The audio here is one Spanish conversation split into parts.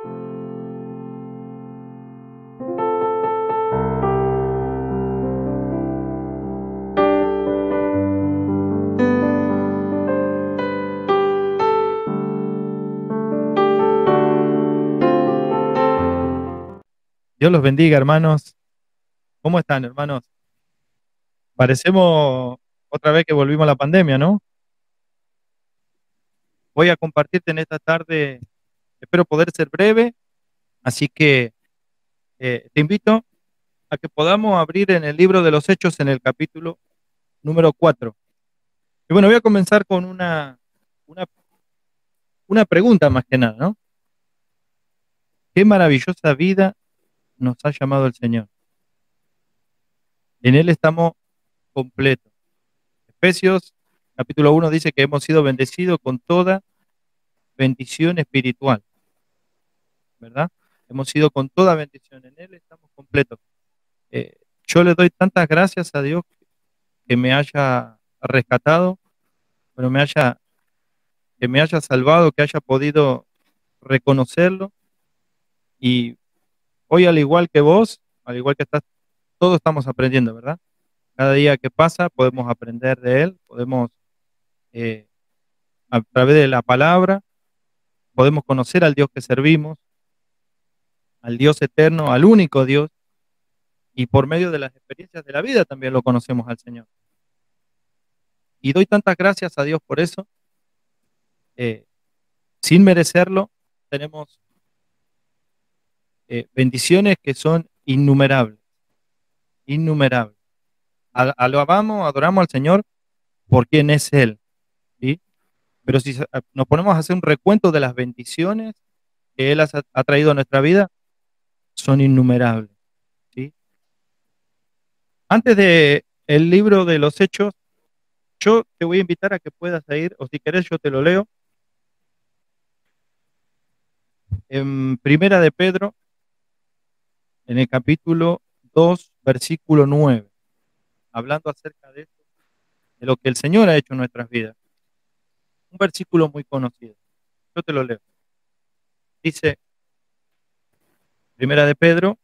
Dios los bendiga, hermanos. ¿Cómo están, hermanos? Parecemos otra vez que volvimos a la pandemia, ¿no? Voy a compartirte en esta tarde, espero poder ser breve, así que te invito a que podamos abrir en el libro de los Hechos en el capítulo número 4. Y bueno, voy a comenzar con una, una pregunta más que nada, ¿no? ¿Qué maravillosa vida nos ha llamado el Señor? En Él estamos completos. Efesios capítulo 1 dice que hemos sido bendecidos con toda bendición espiritual, ¿verdad? Hemos sido con toda bendición. En Él estamos completos. Eh, yo le doy tantas gracias a Dios que me haya rescatado, pero que me haya salvado, que haya podido reconocerlo. Y hoy, al igual que vos, al igual que estás, todos estamos aprendiendo, ¿verdad? Cada día que pasa podemos aprender de Él, podemos, eh, a través de la palabra, podemos conocer al Dios que servimos, al Dios eterno, al único Dios, y por medio de las experiencias de la vida también lo conocemos al Señor. Y doy tantas gracias a Dios por eso. eh, Sin merecerlo, tenemos bendiciones que son innumerables, innumerables. Alabamos, adoramos al Señor por quien es Él, ¿sí? Pero si nos ponemos a hacer un recuento de las bendiciones que Él ha traído a nuestra vida, son innumerables, ¿sí? Antes de el libro de los Hechos, yo te voy a invitar a que puedas ir, o si querés yo te lo leo, en Primera de Pedro, en el capítulo 2, versículo 9, hablando acerca de esto, de lo que el Señor ha hecho en nuestras vidas. Un versículo muy conocido. Yo te lo leo. Dice, Primera de Pedro,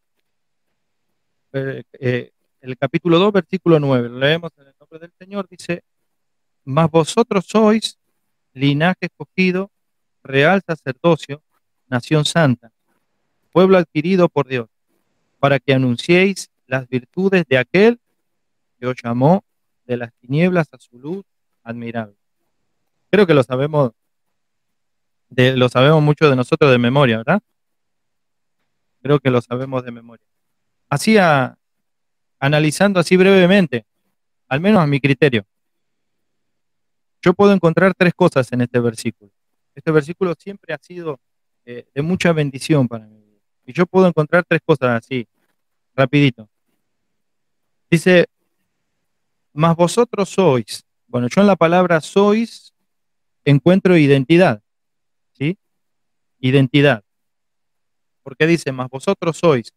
el capítulo 2, versículo 9. Lo leemos en el nombre del Señor. Dice, mas vosotros sois linaje escogido, real sacerdocio, nación santa, pueblo adquirido por Dios, para que anunciéis las virtudes de aquel que os llamó de las tinieblas a su luz admirable. Creo que lo sabemos mucho de nosotros de memoria, ¿verdad? Creo que lo sabemos de memoria. Así, analizando así brevemente, al menos a mi criterio, yo puedo encontrar tres cosas en este versículo. Este versículo siempre ha sido de mucha bendición para mí. Y yo puedo encontrar tres cosas así, rapidito. Dice, mas vosotros sois. Bueno, yo en la palabra sois encuentro identidad, ¿sí? Identidad. ¿Por qué dice, mas vosotros sois?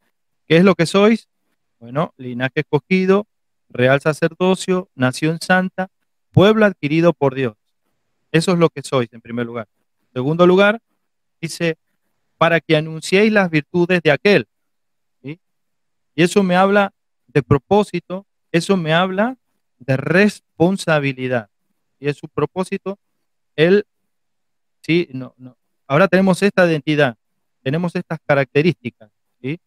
¿Qué es lo que sois? Bueno, linaje escogido, real sacerdocio, nación santa, pueblo adquirido por Dios. Eso es lo que sois en primer lugar. En segundo lugar, dice, para que anunciéis las virtudes de aquel, ¿sí? Y eso me habla de propósito, eso me habla de responsabilidad. Y es su propósito, él, sí, no, no. Ahora tenemos esta identidad, tenemos estas características, ¿sí?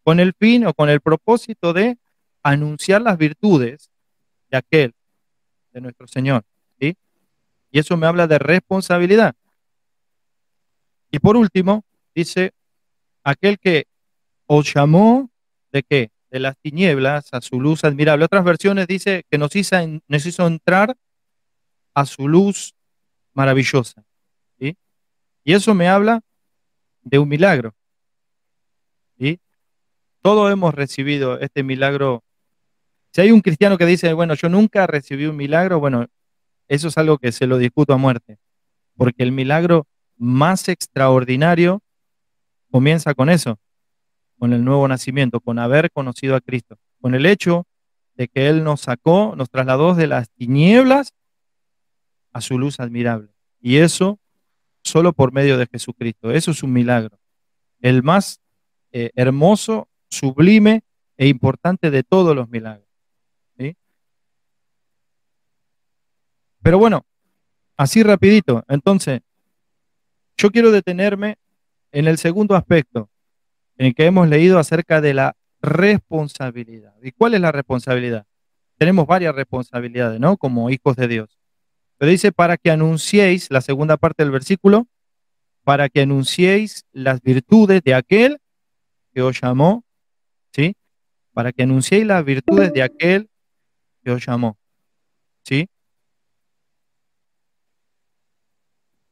Con el fin o con el propósito de anunciar las virtudes de aquel, de nuestro Señor, ¿sí? Y eso me habla de responsabilidad. Y por último, dice, aquel que os llamó de qué? De las tinieblas a su luz admirable. Otras versiones dice que nos hizo entrar a su luz maravillosa, ¿sí? Y eso me habla de un milagro, ¿sí? Todos hemos recibido este milagro. Si hay un cristiano que dice, bueno, yo nunca recibí un milagro, bueno, eso es algo que se lo discuto a muerte, porque el milagro más extraordinario comienza con eso, con el nuevo nacimiento, con haber conocido a Cristo, con el hecho de que Él nos sacó, nos trasladó de las tinieblas a su luz admirable. Y eso solo por medio de Jesucristo. Eso es un milagro. el más hermoso, sublime e importante de todos los milagros, ¿sí? Pero bueno, así rapidito. Entonces, yo quiero detenerme en el segundo aspecto, en el que hemos leído acerca de la responsabilidad. ¿Y cuál es la responsabilidad? Tenemos varias responsabilidades, ¿no? Como hijos de Dios. Pero dice, para que anunciéis, la segunda parte del versículo, para que anunciéis las virtudes de aquel que os llamó, ¿sí? Para que anunciéis las virtudes de aquel que os llamó, ¿sí?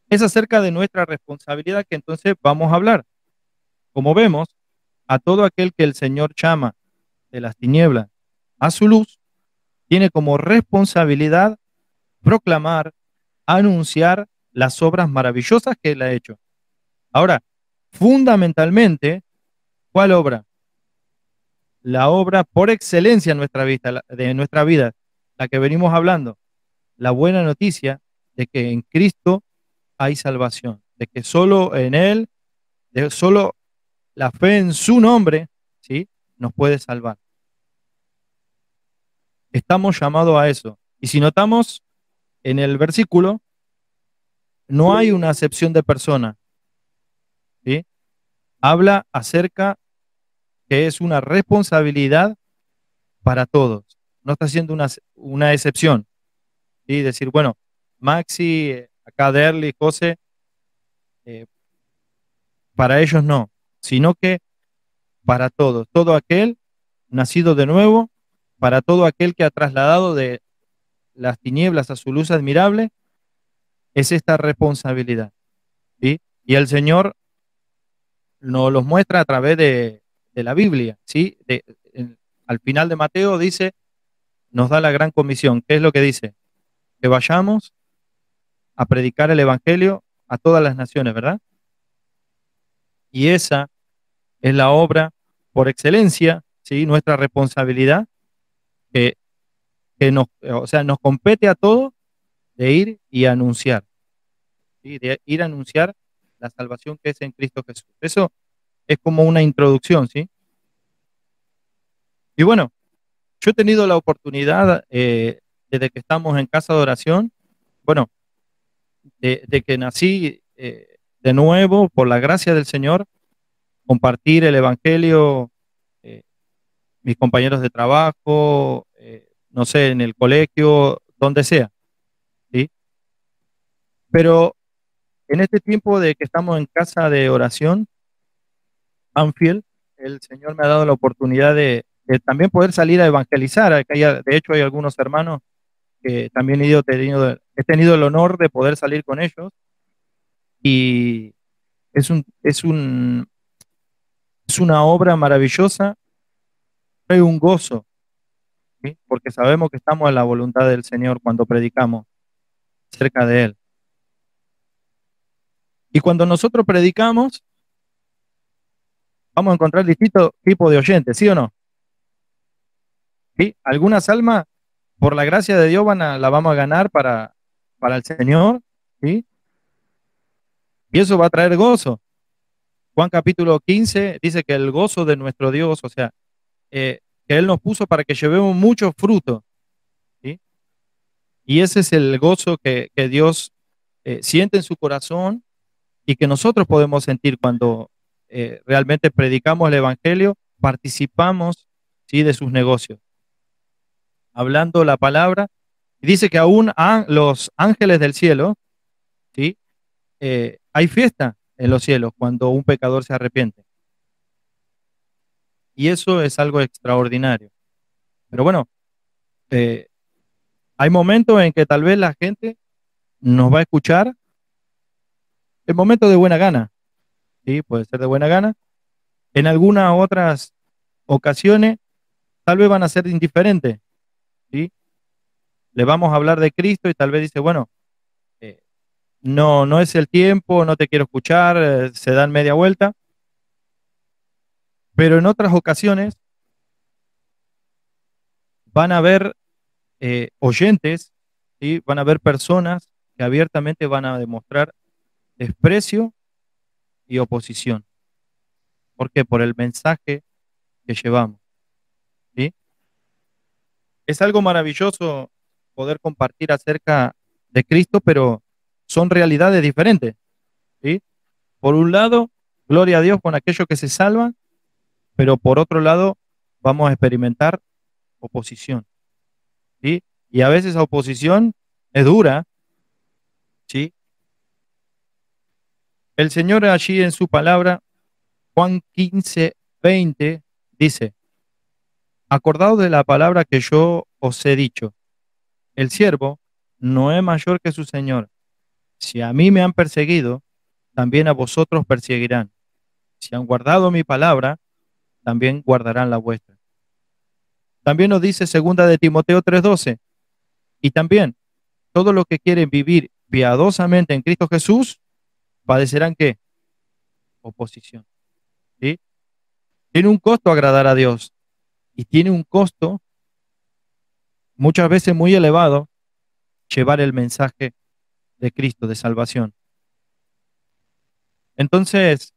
Es acerca de nuestra responsabilidad que entonces vamos a hablar. Como vemos, a todo aquel que el Señor llama de las tinieblas a su luz, tiene como responsabilidad proclamar, anunciar las obras maravillosas que Él ha hecho. Ahora, fundamentalmente, ¿cuál obra? La obra por excelencia en nuestra vida, de nuestra vida, la que venimos hablando, la buena noticia de que en Cristo hay salvación, de que solo en Él, de solo la fe en su nombre, ¿sí? Nos puede salvar. Estamos llamados a eso. Y si notamos en el versículo, no hay una acepción de persona, ¿sí? Habla acerca que es una responsabilidad para todos. No está haciendo una excepción, ¿sí? Decir, bueno, Maxi, acá Derly, José, eh, para ellos no, sino que para todos, todo aquel nacido de nuevo, para todo aquel que ha trasladado de las tinieblas a su luz admirable, es esta responsabilidad, ¿sí? Y el Señor nos los muestra a través de la Biblia, ¿sí? Al final de Mateo dice, nos da la gran comisión. ¿Qué es lo que dice? Que vayamos a predicar el Evangelio a todas las naciones, ¿verdad? Y esa es la obra por excelencia, ¿sí? Nuestra responsabilidad, que, que nos, o sea, nos compete a todos de ir y anunciar, ¿sí? De ir a anunciar la salvación que es en Cristo Jesús. Eso es como una introducción, ¿sí? Y bueno, yo he tenido la oportunidad, desde que estamos en casa de oración, bueno, de que nací de nuevo, por la gracia del Señor, compartir el Evangelio, eh, mis compañeros de trabajo, no sé, en el colegio, donde sea, ¿sí? Pero en este tiempo de que estamos en casa de oración, Anfield, el Señor me ha dado la oportunidad de también poder salir a evangelizar. De hecho, hay algunos hermanos que también he tenido el honor de poder salir con ellos y es una obra maravillosa, trae un gozo, ¿sí? Porque sabemos que estamos en la voluntad del Señor cuando predicamos cerca de Él. Y cuando nosotros predicamos, vamos a encontrar distintos tipos de oyentes, ¿sí o no? ¿Sí? Algunas almas, por la gracia de Dios, la vamos a ganar para el Señor, ¿sí? Y eso va a traer gozo. Juan capítulo 15 dice que el gozo de nuestro Dios, o sea, que Él nos puso para que llevemos mucho fruto, ¿sí? Y ese es el gozo que Dios siente en su corazón y que nosotros podemos sentir cuando realmente predicamos el Evangelio, participamos, ¿sí? De sus negocios, hablando la palabra. Y dice que aún los ángeles del cielo, ¿sí? Hay fiesta en los cielos cuando un pecador se arrepiente. Y eso es algo extraordinario. Pero bueno, eh, hay momentos en que tal vez la gente nos va a escuchar en momentos de buena gana, ¿sí? Puede ser de buena gana. En algunas otras ocasiones tal vez van a ser indiferentes, ¿sí? Le vamos a hablar de Cristo y tal vez dice, bueno, eh, no, no es el tiempo, no te quiero escuchar, se dan media vuelta. Pero en otras ocasiones van a haber oyentes, ¿sí? Van a haber personas que abiertamente van a demostrar desprecio y oposición. ¿Por qué? Por el mensaje que llevamos, ¿sí? Es algo maravilloso poder compartir acerca de Cristo, pero son realidades diferentes, ¿sí? Por un lado, gloria a Dios con aquellos que se salvan, pero por otro lado, vamos a experimentar oposición, ¿sí? Y a veces la oposición es dura, ¿sí? El Señor allí en su palabra, Juan 15:20, dice, acordaos de la palabra que yo os he dicho, el siervo no es mayor que su Señor. Si a mí me han perseguido, también a vosotros perseguirán. Si han guardado mi palabra, también guardarán la vuestra. También nos dice segunda de Timoteo 3:12, y también todos los que quieren vivir piadosamente en Cristo Jesús padecerán ¿qué? Oposición, ¿sí? Tiene un costo agradar a Dios y tiene un costo muchas veces muy elevado llevar el mensaje de Cristo de salvación. Entonces,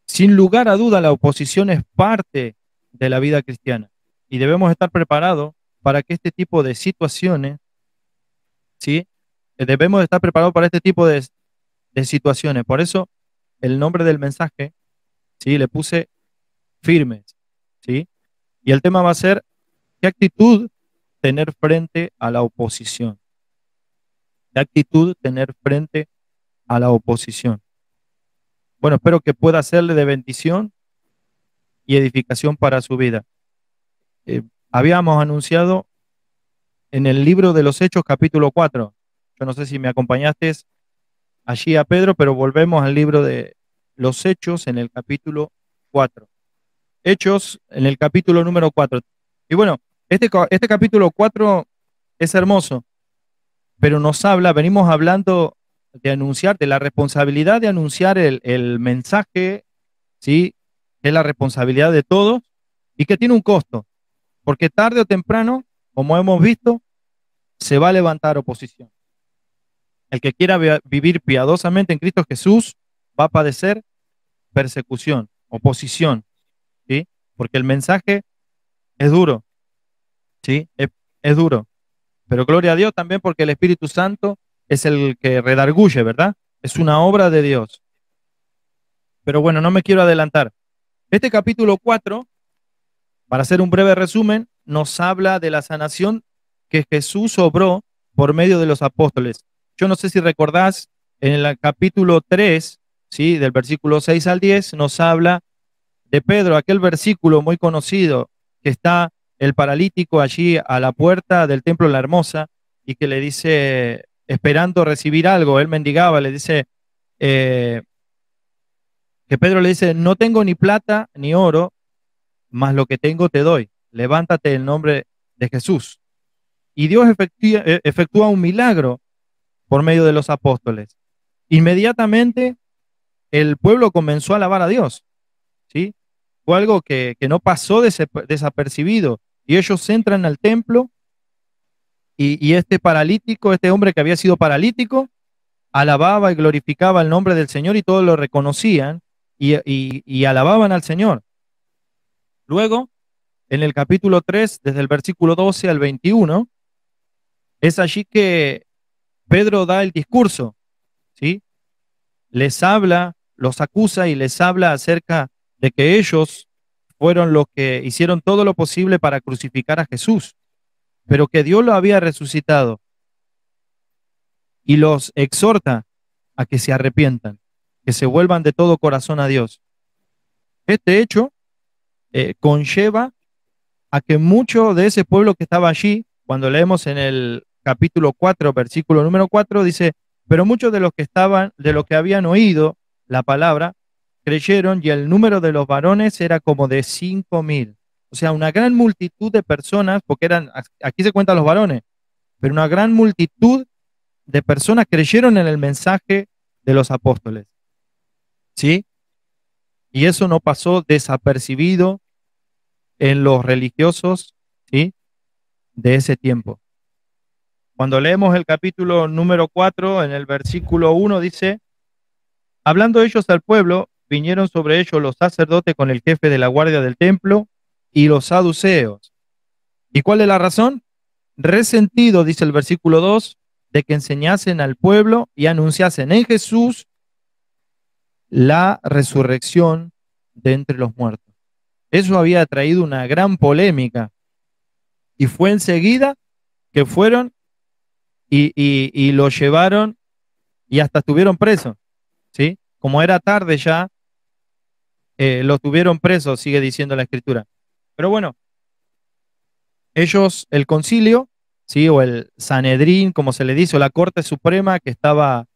sin lugar a duda, la oposición es parte de la vida cristiana y debemos estar preparados para que este tipo de situaciones, ¿sí? Debemos estar preparados para este tipo de situaciones. Por eso, el nombre del mensaje, ¿sí? Le puse firmes, ¿sí? Y el tema va a ser, ¿qué actitud tener frente a la oposición? ¿Qué actitud tener frente a la oposición? Bueno, espero que pueda serle de bendición y edificación para su vida. Eh, Habíamos anunciado en el libro de los Hechos, capítulo 4. Yo no sé si me acompañaste allí a Pedro, pero volvemos al libro de los Hechos en el capítulo 4. Hechos en el capítulo número 4. Y bueno, este capítulo 4 es hermoso, pero nos habla, venimos hablando de anunciar, de la responsabilidad de anunciar el mensaje, ¿sí? Es la responsabilidad de todos y que tiene un costo, porque tarde o temprano, como hemos visto, se va a levantar oposición. El que quiera vivir piadosamente en Cristo Jesús va a padecer persecución, oposición, ¿sí? Porque el mensaje es duro, ¿sí? Es duro. Pero gloria a Dios también porque el Espíritu Santo es el que redarguye, ¿verdad? Es una obra de Dios. Pero bueno, no me quiero adelantar. Este capítulo 4, para hacer un breve resumen, nos habla de la sanación que Jesús obró por medio de los apóstoles. Yo no sé si recordás, en el capítulo 3, ¿sí? Del versículo 6 al 10, nos habla de Pedro, aquel versículo muy conocido, que está el paralítico allí a la puerta del templo de la Hermosa y que le dice, esperando recibir algo, él mendigaba, le dice, eh, que Pedro le dice, no tengo ni plata ni oro, mas lo que tengo te doy. Levántate en nombre de Jesús. Y Dios efectúa un milagro por medio de los apóstoles. Inmediatamente el pueblo comenzó a alabar a Dios, ¿sí? Fue algo que no pasó desapercibido. Y ellos entran al templo y este paralítico, este hombre que había sido paralítico, alababa y glorificaba el nombre del Señor y todos lo reconocían y alababan al Señor. Luego, en el capítulo 3, desde el versículo 12 al 21, es allí que Pedro da el discurso, ¿sí? Les habla, los acusa y les habla acerca de que ellos fueron los que hicieron todo lo posible para crucificar a Jesús, pero que Dios lo había resucitado y los exhorta a que se arrepientan, que se vuelvan de todo corazón a Dios. Este hecho conlleva a que mucho de ese pueblo que estaba allí, cuando leemos en el capítulo 4, versículo número 4, dice, pero muchos de los que estaban, de los que habían oído la palabra, creyeron y el número de los varones era como de 5.000. O sea, una gran multitud de personas, porque eran, aquí se cuentan los varones, pero una gran multitud de personas creyeron en el mensaje de los apóstoles. ¿Sí? Y eso no pasó desapercibido en los religiosos, ¿sí? De ese tiempo. Cuando leemos el capítulo número 4, en el versículo 1 dice, hablando ellos al pueblo, vinieron sobre ellos los sacerdotes con el jefe de la guardia del templo y los saduceos. ¿Y cuál es la razón? Resentido, dice el versículo 2, de que enseñasen al pueblo y anunciasen en Jesús la resurrección de entre los muertos. Eso había traído una gran polémica y fue enseguida que fueron y lo llevaron y hasta estuvieron presos, ¿sí? Como era tarde ya, lo tuvieron preso, sigue diciendo la escritura. Pero bueno, ellos, el concilio, ¿sí? O el Sanedrín, como se le dice, o la Corte Suprema, que estaba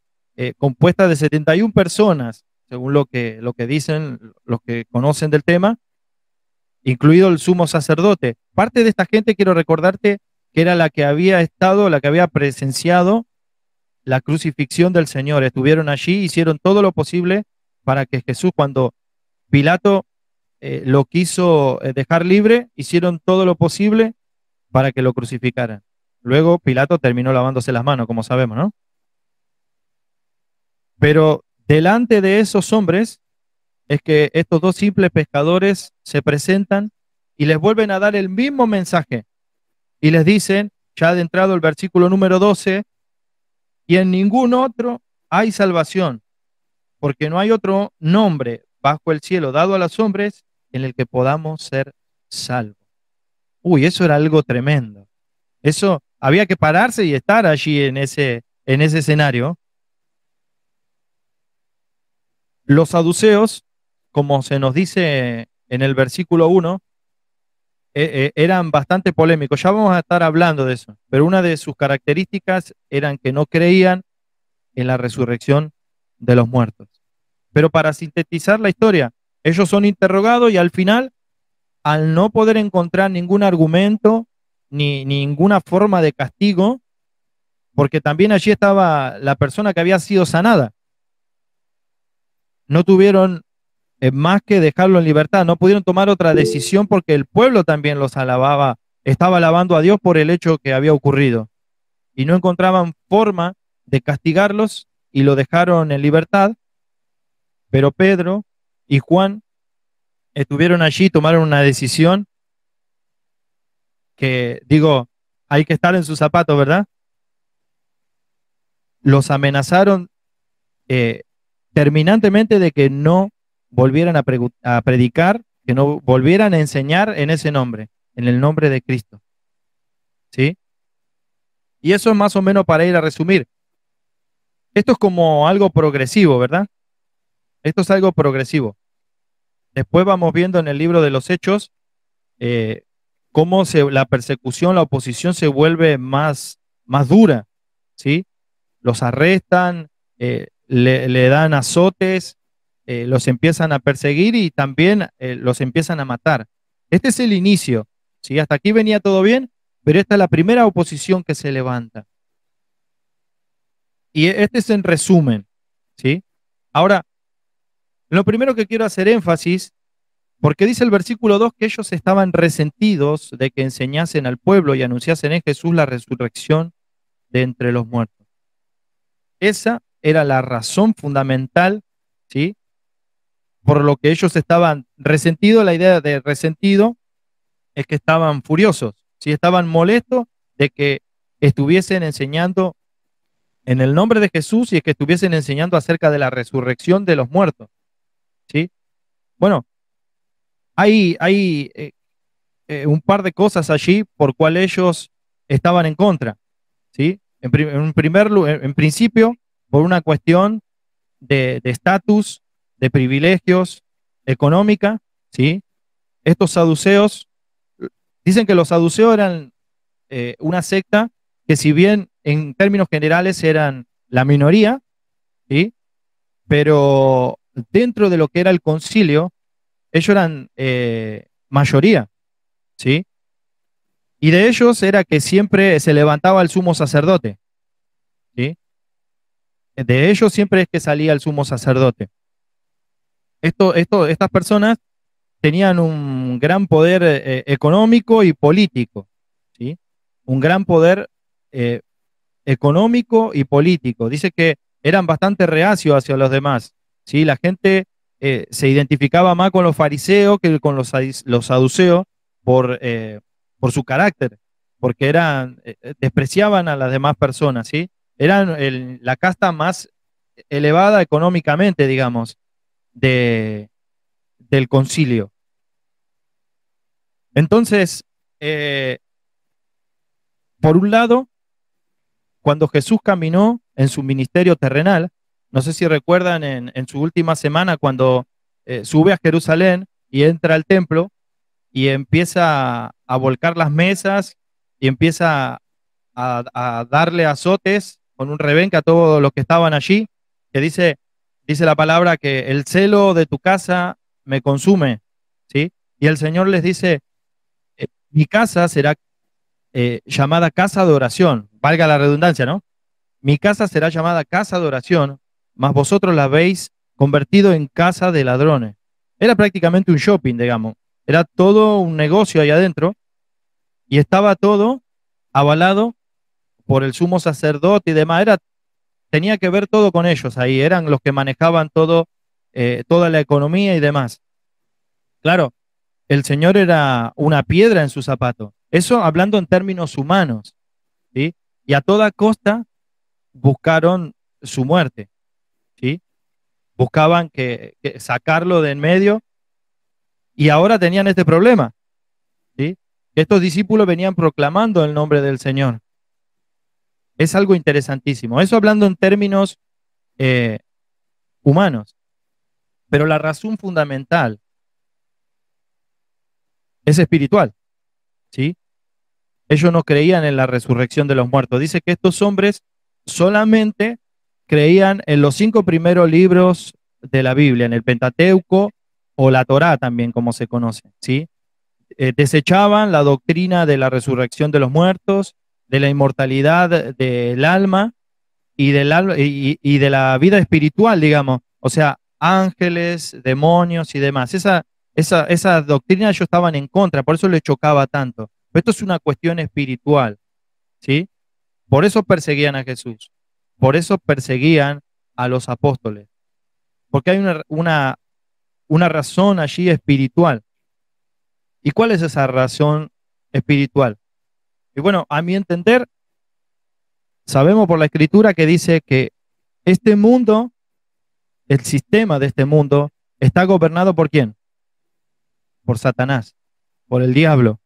compuesta de 71 personas, según lo que dicen los que conocen del tema, incluido el sumo sacerdote. Parte de esta gente, quiero recordarte, que era la que había estado, la que había presenciado la crucifixión del Señor. Estuvieron allí, hicieron todo lo posible para que Jesús, cuando Pilato lo quiso dejar libre, hicieron todo lo posible para que lo crucificaran. Luego Pilato terminó lavándose las manos, como sabemos, ¿no? Pero delante de esos hombres es que estos dos simples pescadores se presentan y les vuelven a dar el mismo mensaje y les dicen, ya adentrado el versículo número 12, y en ningún otro hay salvación, porque no hay otro nombre bajo el cielo dado a los hombres en el que podamos ser salvos. Uy, eso era algo tremendo. Eso había que pararse y estar allí en ese escenario. Los saduceos, como se nos dice en el versículo 1, eran bastante polémicos. Ya vamos a estar hablando de eso, pero una de sus características eran que no creían en la resurrección de los muertos. Pero para sintetizar la historia, ellos son interrogados y al final, al no poder encontrar ningún argumento ni ninguna forma de castigo, porque también allí estaba la persona que había sido sanada, no tuvieron más que dejarlo en libertad, no pudieron tomar otra decisión porque el pueblo también los alababa, estaba alabando a Dios por el hecho que había ocurrido y no encontraban forma de castigarlos y lo dejaron en libertad, pero Pedro y Juan estuvieron allí, tomaron una decisión que, digo, hay que estar en sus zapatos, ¿verdad? Los amenazaron eh, terminantemente de que no volvieran a predicar, que no volvieran a enseñar en ese nombre, en el nombre de Cristo. ¿Sí? Y eso es más o menos para ir a resumir. Esto es como algo progresivo, ¿verdad? Esto es algo progresivo. Después vamos viendo en el libro de los Hechos eh, cómo la persecución, la oposición se vuelve más dura, ¿sí? Los arrestan, le dan azotes, los empiezan a perseguir y también los empiezan a matar. Este es el inicio, ¿sí? Hasta aquí venía todo bien, pero esta es la primera oposición que se levanta. Y este es en resumen, ¿sí? Ahora, lo primero que quiero hacer énfasis, porque dice el versículo 2 que ellos estaban resentidos de que enseñasen al pueblo y anunciasen en Jesús la resurrección de entre los muertos. Esa era la razón fundamental, ¿sí? Por lo que ellos estaban resentidos. La idea de resentido es que estaban furiosos, ¿sí? Estaban molestos de que estuviesen enseñando en el nombre de Jesús y es que estuviesen enseñando acerca de la resurrección de los muertos, ¿sí? Bueno, hay un par de cosas allí por cual ellos estaban en contra, ¿sí? En principio, por una cuestión de estatus, de privilegios, económica, ¿sí? Estos saduceos, dicen que los saduceos eran una secta que si bien en términos generales eran la minoría, ¿sí? Pero dentro de lo que era el concilio, ellos eran mayoría, ¿sí? Y de ellos era que siempre se levantaba el sumo sacerdote, ¿sí? De ellos siempre es que salía el sumo sacerdote. Estas personas tenían un gran poder económico y político, ¿sí? Un gran poder eh, económico y político. Dice que eran bastante reacios hacia los demás, ¿sí? La gente se identificaba más con los fariseos que con los saduceos por su carácter, porque despreciaban a las demás personas, ¿sí? Eran la casta más elevada económicamente, digamos, de, del concilio. Entonces, por un lado, cuando Jesús caminó en su ministerio terrenal, no sé si recuerdan en su última semana cuando sube a Jerusalén y entra al templo y empieza a volcar las mesas y empieza a darle azotes con un rebenque a todos los que estaban allí, que dice la palabra que el celo de tu casa me consume, ¿sí? Y el Señor les dice, mi casa será llamada casa de oración, valga la redundancia, ¿no? Mi casa será llamada casa de oración, mas vosotros la habéis convertido en casa de ladrones. Era prácticamente un shopping, digamos. Era todo un negocio ahí adentro y estaba todo avalado por el sumo sacerdote y demás. Tenía que ver todo con ellos ahí. Eran los que manejaban todo, toda la economía y demás. Claro, el Señor era una piedra en su zapato. Eso hablando en términos humanos, ¿sí? Y a toda costa buscaron su muerte, ¿sí? Buscaban que sacarlo de en medio y ahora tenían este problema, ¿sí? Estos discípulos venían proclamando el nombre del Señor. Es algo interesantísimo. Eso hablando en términos eh, humanos, pero la razón fundamental es espiritual, ¿sí? Ellos no creían en la resurrección de los muertos. Dice que estos hombres solamente creían en los 5 primeros libros de la Biblia, en el Pentateuco o la Torá también, como se conoce, ¿sí? Desechaban la doctrina de la resurrección de los muertos, de la inmortalidad del alma y de la vida espiritual, digamos. O sea, ángeles, demonios y demás. Esa doctrina ellos estaban en contra, por eso les chocaba tanto. Pero esto es una cuestión espiritual, ¿sí? Por eso perseguían a Jesús, por eso perseguían a los apóstoles, porque hay una razón allí espiritual. ¿Y cuál es esa razón espiritual? Y bueno, a mi entender, sabemos por la escritura que dice que este mundo, el sistema de este mundo, está gobernado ¿por quién? Por Satanás, por el diablo.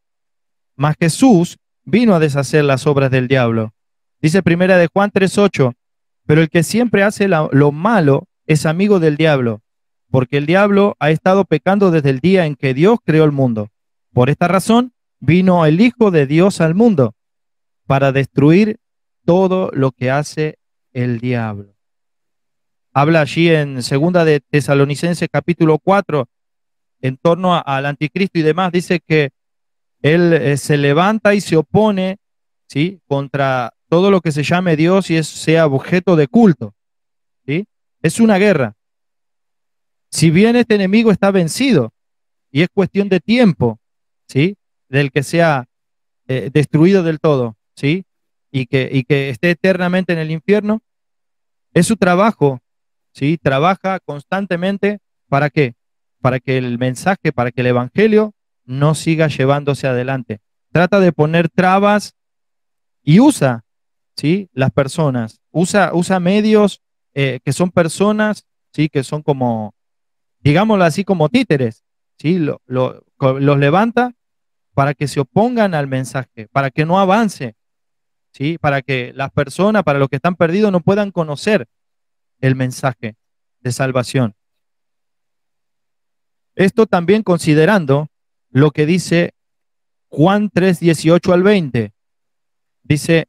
Mas Jesús vino a deshacer las obras del diablo. Dice primera de Juan 3:8, pero el que siempre hace lo malo es amigo del diablo, porque el diablo ha estado pecando desde el día en que Dios creó el mundo. Por esta razón vino el Hijo de Dios al mundo, para destruir todo lo que hace el diablo. Habla allí en segunda de Tesalonicenses capítulo 4, en torno al anticristo y demás, dice que él se levanta y se opone, ¿sí?, contra todo lo que se llame Dios y sea objeto de culto, ¿sí? Es una guerra. Si bien este enemigo está vencido y es cuestión de tiempo, ¿sí?, del que sea destruido del todo, ¿sí?, y que esté eternamente en el infierno, es su trabajo, ¿sí? Trabaja constantemente, ¿para qué? Para que el mensaje, para que el evangelio no siga llevándose adelante. Trata de poner trabas y usa, ¿sí?, las personas, usa medios que son personas, ¿sí?, que son como, digámoslo así, como títeres, ¿sí? Los levanta para que se opongan al mensaje, para que no avance, ¿sí?, para que las personas, para los que están perdidos, no puedan conocer el mensaje de salvación. Esto también considerando lo que dice Juan 3:18 al 20. Dice,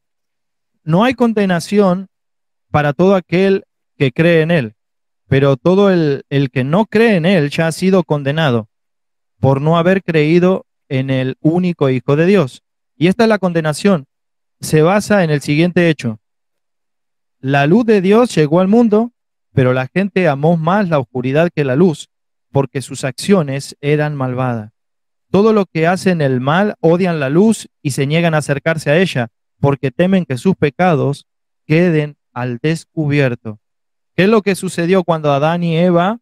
no hay condenación para todo aquel que cree en él, pero todo el que no cree en él ya ha sido condenado por no haber creído en el único Hijo de Dios. Y esta es la condenación. Se basa en el siguiente hecho. La luz de Dios llegó al mundo, pero la gente amó más la oscuridad que la luz, porque sus acciones eran malvadas. Todo lo que hacen el mal odian la luz y se niegan a acercarse a ella, porque temen que sus pecados queden al descubierto. ¿Qué es lo que sucedió cuando Adán y Eva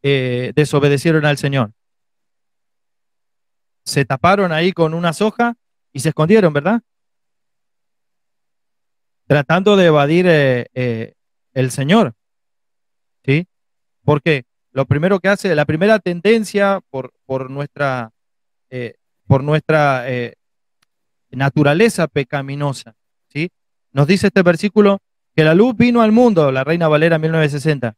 desobedecieron al Señor. Se taparon ahí con una soja y se escondieron, ¿verdad? Tratando de evadir el Señor, ¿sí? Porque lo primero que hace, la primera tendencia eh, por nuestra naturaleza pecaminosa, ¿sí? Nos dice este versículo que la luz vino al mundo, la Reina Valera 1960.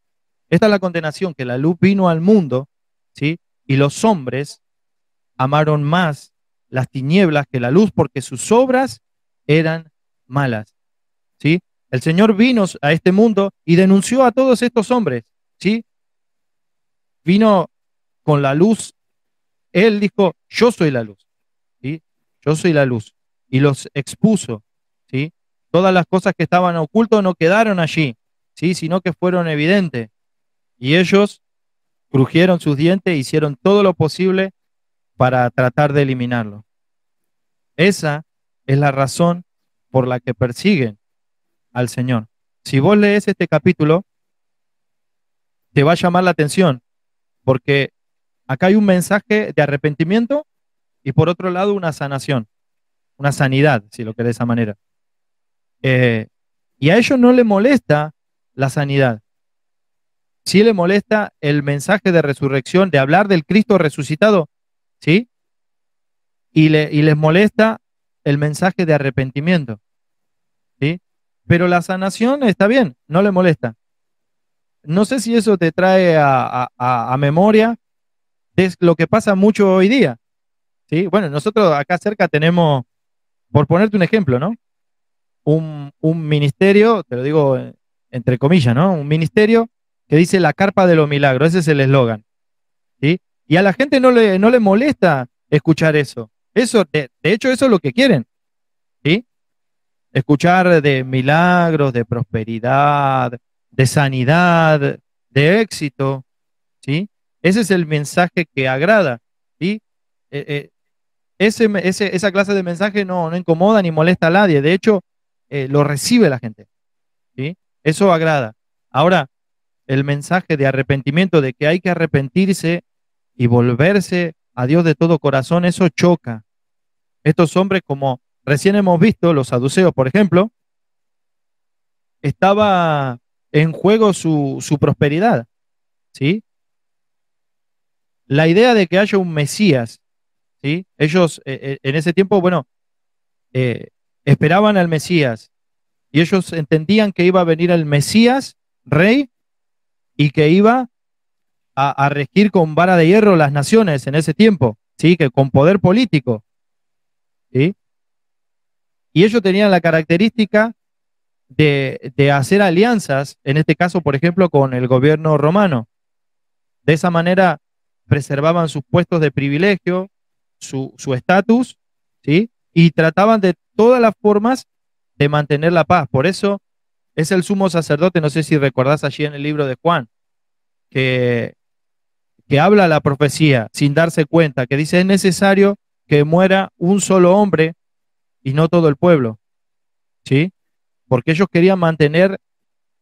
Esta es la condenación, que la luz vino al mundo, ¿sí? Y los hombres amaron más las tinieblas que la luz porque sus obras eran malas, ¿sí? El Señor vino a este mundo y denunció a todos estos hombres, ¿sí? Vino con la luz. Él dijo, yo soy la luz, ¿sí? Yo soy la luz. Y los expuso, ¿sí? Todas las cosas que estaban ocultas no quedaron allí, ¿sí? Sino que fueron evidentes. Y ellos crujieron sus dientes e hicieron todo lo posible para tratar de eliminarlo. Esa es la razón por la que persiguen al Señor. Si vos lees este capítulo, te va a llamar la atención, porque acá hay un mensaje de arrepentimiento y por otro lado una sanación, una sanidad, si lo querés de esa manera. Eh, y a ellos no le molesta la sanidad. Sí le molesta el mensaje de resurrección, de hablar del Cristo resucitado, ¿sí? Y les molesta el mensaje de arrepentimiento, ¿sí? Pero la sanación está bien, no le molesta. No sé si eso te trae a memoria, es lo que pasa mucho hoy día, ¿sí? Bueno, nosotros acá cerca tenemos, por ponerte un ejemplo, ¿no? Un ministerio, te lo digo entre comillas, ¿no? Un ministerio que dice la carpa de los milagros, ese es el eslogan, ¿sí? Y a la gente no le molesta escuchar eso. Eso, de hecho, eso es lo que quieren, ¿sí? Escuchar de milagros, de prosperidad, de sanidad, de éxito, ¿sí? Ese es el mensaje que agrada, ¿sí? Eh, eh, esa clase de mensaje no incomoda ni molesta a nadie, de hecho, lo recibe la gente, ¿sí? Eso agrada. Ahora, el mensaje de arrepentimiento, de que hay que arrepentirse y volverse a Dios de todo corazón, eso choca. Estos hombres, como recién hemos visto, los saduceos, por ejemplo, estaba en juego su prosperidad, ¿sí? La idea de que haya un Mesías, ¿sí? Ellos en ese tiempo, bueno, eh, esperaban al Mesías y ellos entendían que iba a venir el Mesías, rey, y que iba a regir con vara de hierro las naciones en ese tiempo, ¿sí? Que con poder político, ¿sí? Y ellos tenían la característica de hacer alianzas, en este caso, por ejemplo, con el gobierno romano. De esa manera preservaban sus puestos de privilegio, su estatus, ¿sí? Y trataban de todas las formas de mantener la paz. Por eso es el sumo sacerdote, no sé si recordás allí en el libro de Juan, que, que habla la profecía sin darse cuenta, que dice es necesario que muera un solo hombre y no todo el pueblo, ¿sí? Porque ellos querían mantener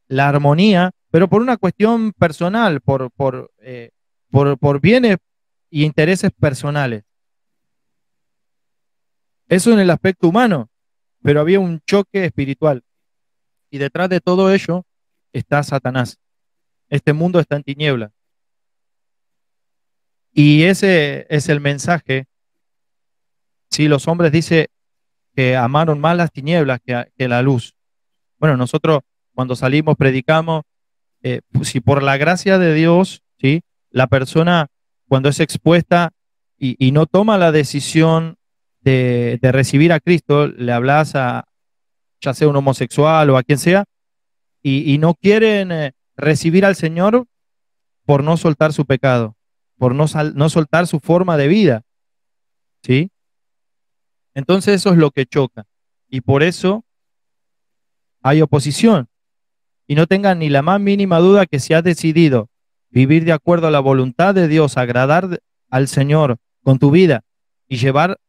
la armonía, pero por una cuestión personal, por bienes y intereses personales. Eso en el aspecto humano, pero había un choque espiritual. Y detrás de todo ello está Satanás. Este mundo está en tinieblas. Y ese es el mensaje. Si los hombres dicen que amaron más las tinieblas que la luz. Bueno, nosotros cuando salimos predicamos, si por la gracia de Dios, ¿sí? La persona cuando es expuesta y no toma la decisión de recibir a Cristo, le hablas a ya sea un homosexual o a quien sea, y no quieren recibir al Señor por no soltar su pecado, por no soltar su forma de vida, ¿sí? Entonces eso es lo que choca. Y por eso hay oposición. Y no tengan ni la más mínima duda que si has decidido vivir de acuerdo a la voluntad de Dios, agradar al Señor con tu vida y llevar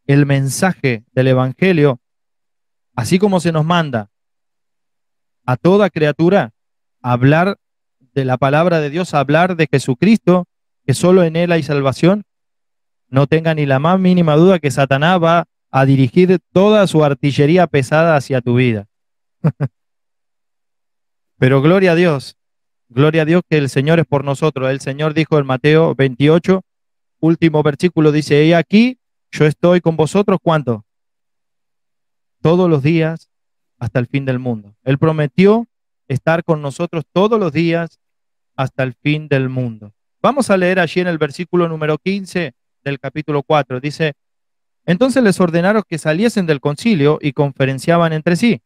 el mensaje del Evangelio, así como se nos manda a toda criatura, hablar de la palabra de Dios, hablar de Jesucristo, que solo en Él hay salvación, no tenga ni la más mínima duda que Satanás va a dirigir toda su artillería pesada hacia tu vida. Pero gloria a Dios que el Señor es por nosotros. El Señor dijo en Mateo 28, último versículo, dice, he aquí, yo estoy con vosotros, ¿cuánto? Todos los días hasta el fin del mundo. Él prometió estar con nosotros todos los días hasta el fin del mundo. Vamos a leer allí en el versículo número 15 del capítulo 4. Dice, entonces les ordenaron que saliesen del concilio y conferenciaban entre sí,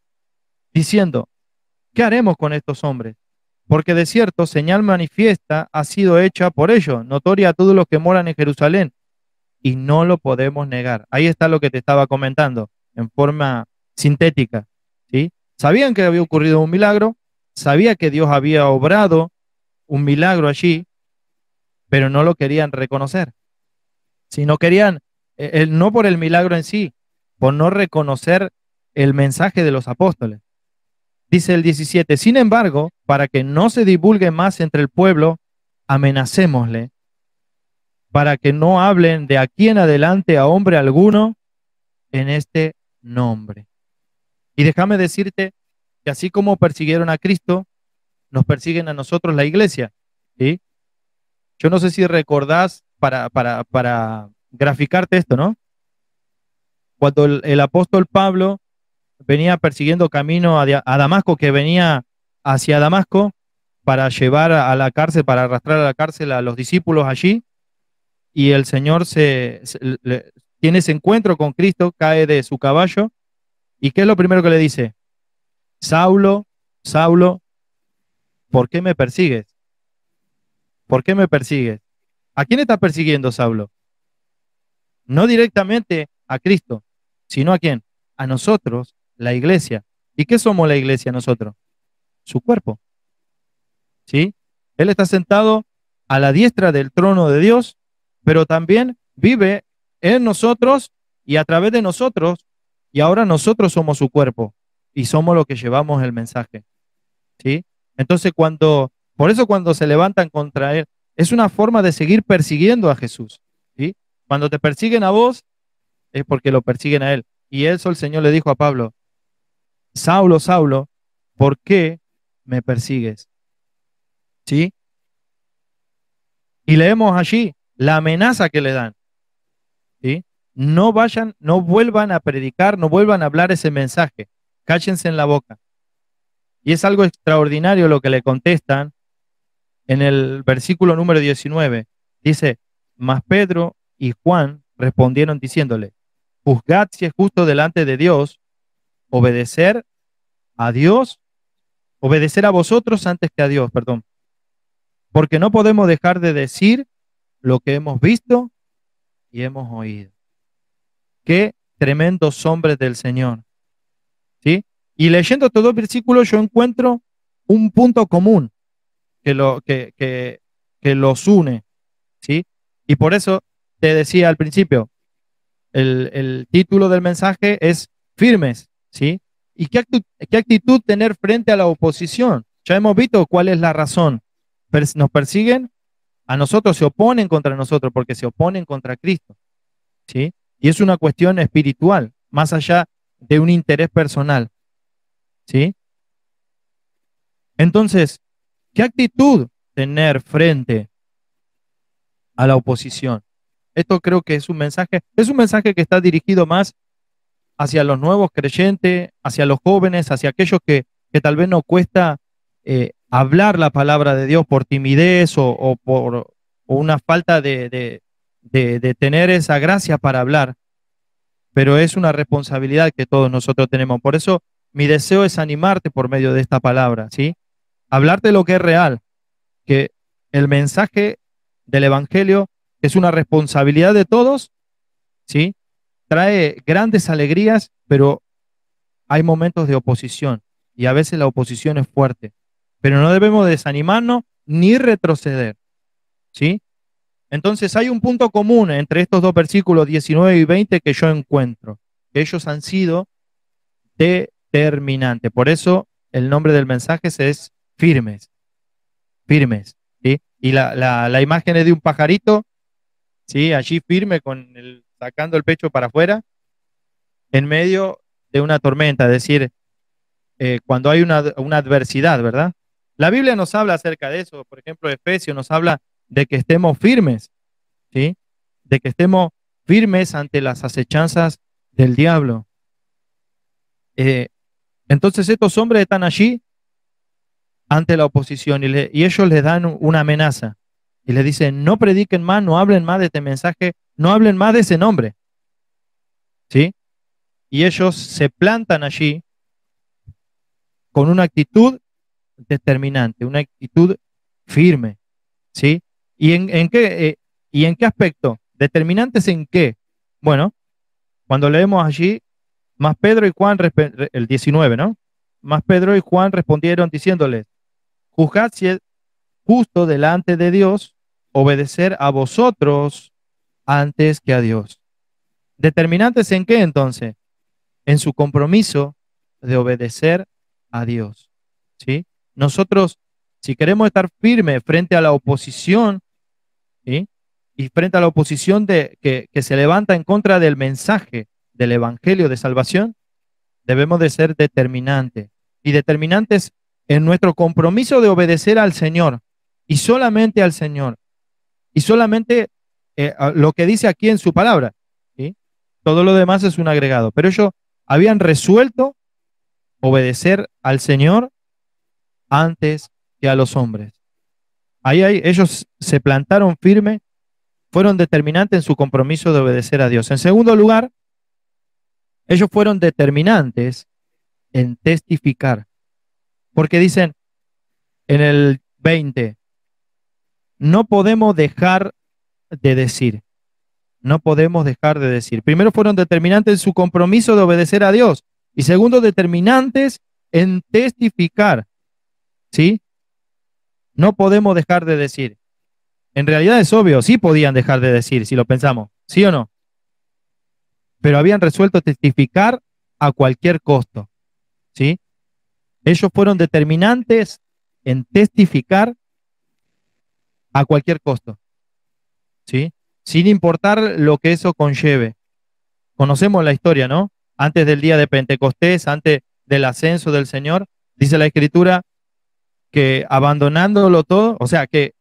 diciendo, ¿qué haremos con estos hombres? Porque de cierto, señal manifiesta ha sido hecha por ellos, notoria a todos los que moran en Jerusalén, y no lo podemos negar. Ahí está lo que te estaba comentando, en forma sintética, ¿sí? Sabían que había ocurrido un milagro, sabía que Dios había obrado un milagro allí, pero no lo querían reconocer. Si no querían, no por el milagro en sí, por no reconocer el mensaje de los apóstoles. Dice el 17, sin embargo, para que no se divulgue más entre el pueblo, amenacémosle, para que no hablen de aquí en adelante a hombre alguno en este nombre. Y déjame decirte que así como persiguieron a Cristo, nos persiguen a nosotros la iglesia, ¿sí? Yo no sé si recordás, para graficarte esto, ¿no? Cuando el apóstol Pablo venía persiguiendo camino a Damasco, que venía hacia Damasco para llevar a la cárcel, para arrastrar a la cárcel a los discípulos allí, y el Señor tiene ese encuentro con Cristo, cae de su caballo, y ¿qué es lo primero que le dice? Saulo, Saulo, ¿por qué me persigues? ¿Por qué me persigues? ¿A quién está persiguiendo Saulo? No directamente a Cristo, sino ¿a quién? A nosotros, la iglesia. ¿Y qué somos la iglesia nosotros? Su cuerpo. ¿Sí? Él está sentado a la diestra del trono de Dios, pero también vive en nosotros y a través de nosotros, y ahora nosotros somos su cuerpo y somos los que llevamos el mensaje. ¿Sí? Entonces por eso cuando se levantan contra él, es una forma de seguir persiguiendo a Jesús. ¿Sí? Cuando te persiguen a vos, es porque lo persiguen a él. Y eso el Señor le dijo a Pablo, Saulo, Saulo, ¿por qué me persigues? ¿Sí? Y leemos allí la amenaza que le dan. ¿Sí? No vayan, no vuelvan a predicar, no vuelvan a hablar ese mensaje. Cállense en la boca. Y es algo extraordinario lo que le contestan en el versículo número 19. Dice, mas Pedro y Juan respondieron diciéndole, juzgad si es justo delante de Dios obedecer a Dios, obedecer a vosotros antes que a Dios, perdón. Porque no podemos dejar de decir lo que hemos visto y hemos oído. Qué tremendos hombres del Señor. ¿Sí? Y leyendo todos los versículos yo encuentro un punto común que los une. ¿Sí? Y por eso te decía al principio, el título del mensaje es firmes. ¿Sí? ¿Y qué actitud tener frente a la oposición? Ya hemos visto cuál es la razón. Nos persiguen, a nosotros se oponen contra nosotros porque se oponen contra Cristo. ¿Sí? Y es una cuestión espiritual, más allá de un interés personal. ¿Sí? Entonces, ¿qué actitud tener frente a la oposición? Esto creo que es un mensaje que está dirigido más hacia los nuevos creyentes, hacia los jóvenes, hacia aquellos que tal vez nos cuesta hablar la palabra de Dios por timidez o por una falta de tener esa gracia para hablar, pero es una responsabilidad que todos nosotros tenemos. Por eso mi deseo es animarte por medio de esta palabra, ¿sí? Hablarte lo que es real, que el mensaje del Evangelio es una responsabilidad de todos, ¿sí? Trae grandes alegrías, pero hay momentos de oposición y a veces la oposición es fuerte, pero no debemos desanimarnos ni retroceder, ¿sí? Entonces hay un punto común entre estos dos versículos 19 y 20 que yo encuentro, que ellos han sido determinantes. Por eso el nombre del mensaje es firmes. firmes, ¿sí? Y la imagen es de un pajarito, ¿sí? Allí firme, sacando el pecho para afuera, en medio de una tormenta, es decir, cuando hay una adversidad, ¿verdad? La Biblia nos habla acerca de eso, por ejemplo, Efesios nos habla de que estemos firmes, ¿sí? De que estemos firmes ante las acechanzas del diablo. Eh, entonces estos hombres están allí ante la oposición y ellos les dan una amenaza y le dicen, no prediquen más, no hablen más de este mensaje, no hablen más de ese nombre, ¿sí? Y ellos se plantan allí con una actitud determinante, una actitud firme, ¿sí? ¿Y en qué aspecto? ¿Determinantes en qué? Bueno, cuando leemos allí, más Pedro y Juan, el 19, ¿no? Más Pedro y Juan respondieron diciéndoles, juzgad si es justo delante de Dios obedecer a vosotros antes que a Dios. ¿Determinantes en qué entonces? En su compromiso de obedecer a Dios, ¿sí? Nosotros, si queremos estar firmes frente a la oposición, ¿sí? Y frente a la oposición que se levanta en contra del mensaje del Evangelio de salvación, debemos de ser determinantes. Y determinantes en nuestro compromiso de obedecer al Señor y solamente al Señor. Y solamente a lo que dice aquí en su palabra, ¿sí? Todo lo demás es un agregado. Pero ellos habían resuelto obedecer al Señor antes que a los hombres. Ellos se plantaron firme, fueron determinantes en su compromiso de obedecer a Dios. En segundo lugar, ellos fueron determinantes en testificar, porque dicen en el 20, no podemos dejar de decir, no podemos dejar de decir. Primero fueron determinantes en su compromiso de obedecer a Dios y segundo determinantes en testificar, ¿sí? No podemos dejar de decir. En realidad es obvio, sí podían dejar de decir, si lo pensamos, ¿sí o no? Pero habían resuelto testificar a cualquier costo, ¿sí? Ellos fueron determinantes en testificar a cualquier costo, ¿sí? Sin importar lo que eso conlleve. Conocemos la historia, ¿no? Antes del día de Pentecostés, antes del ascenso del Señor, dice la Escritura que abandonándolo todo, o sea, que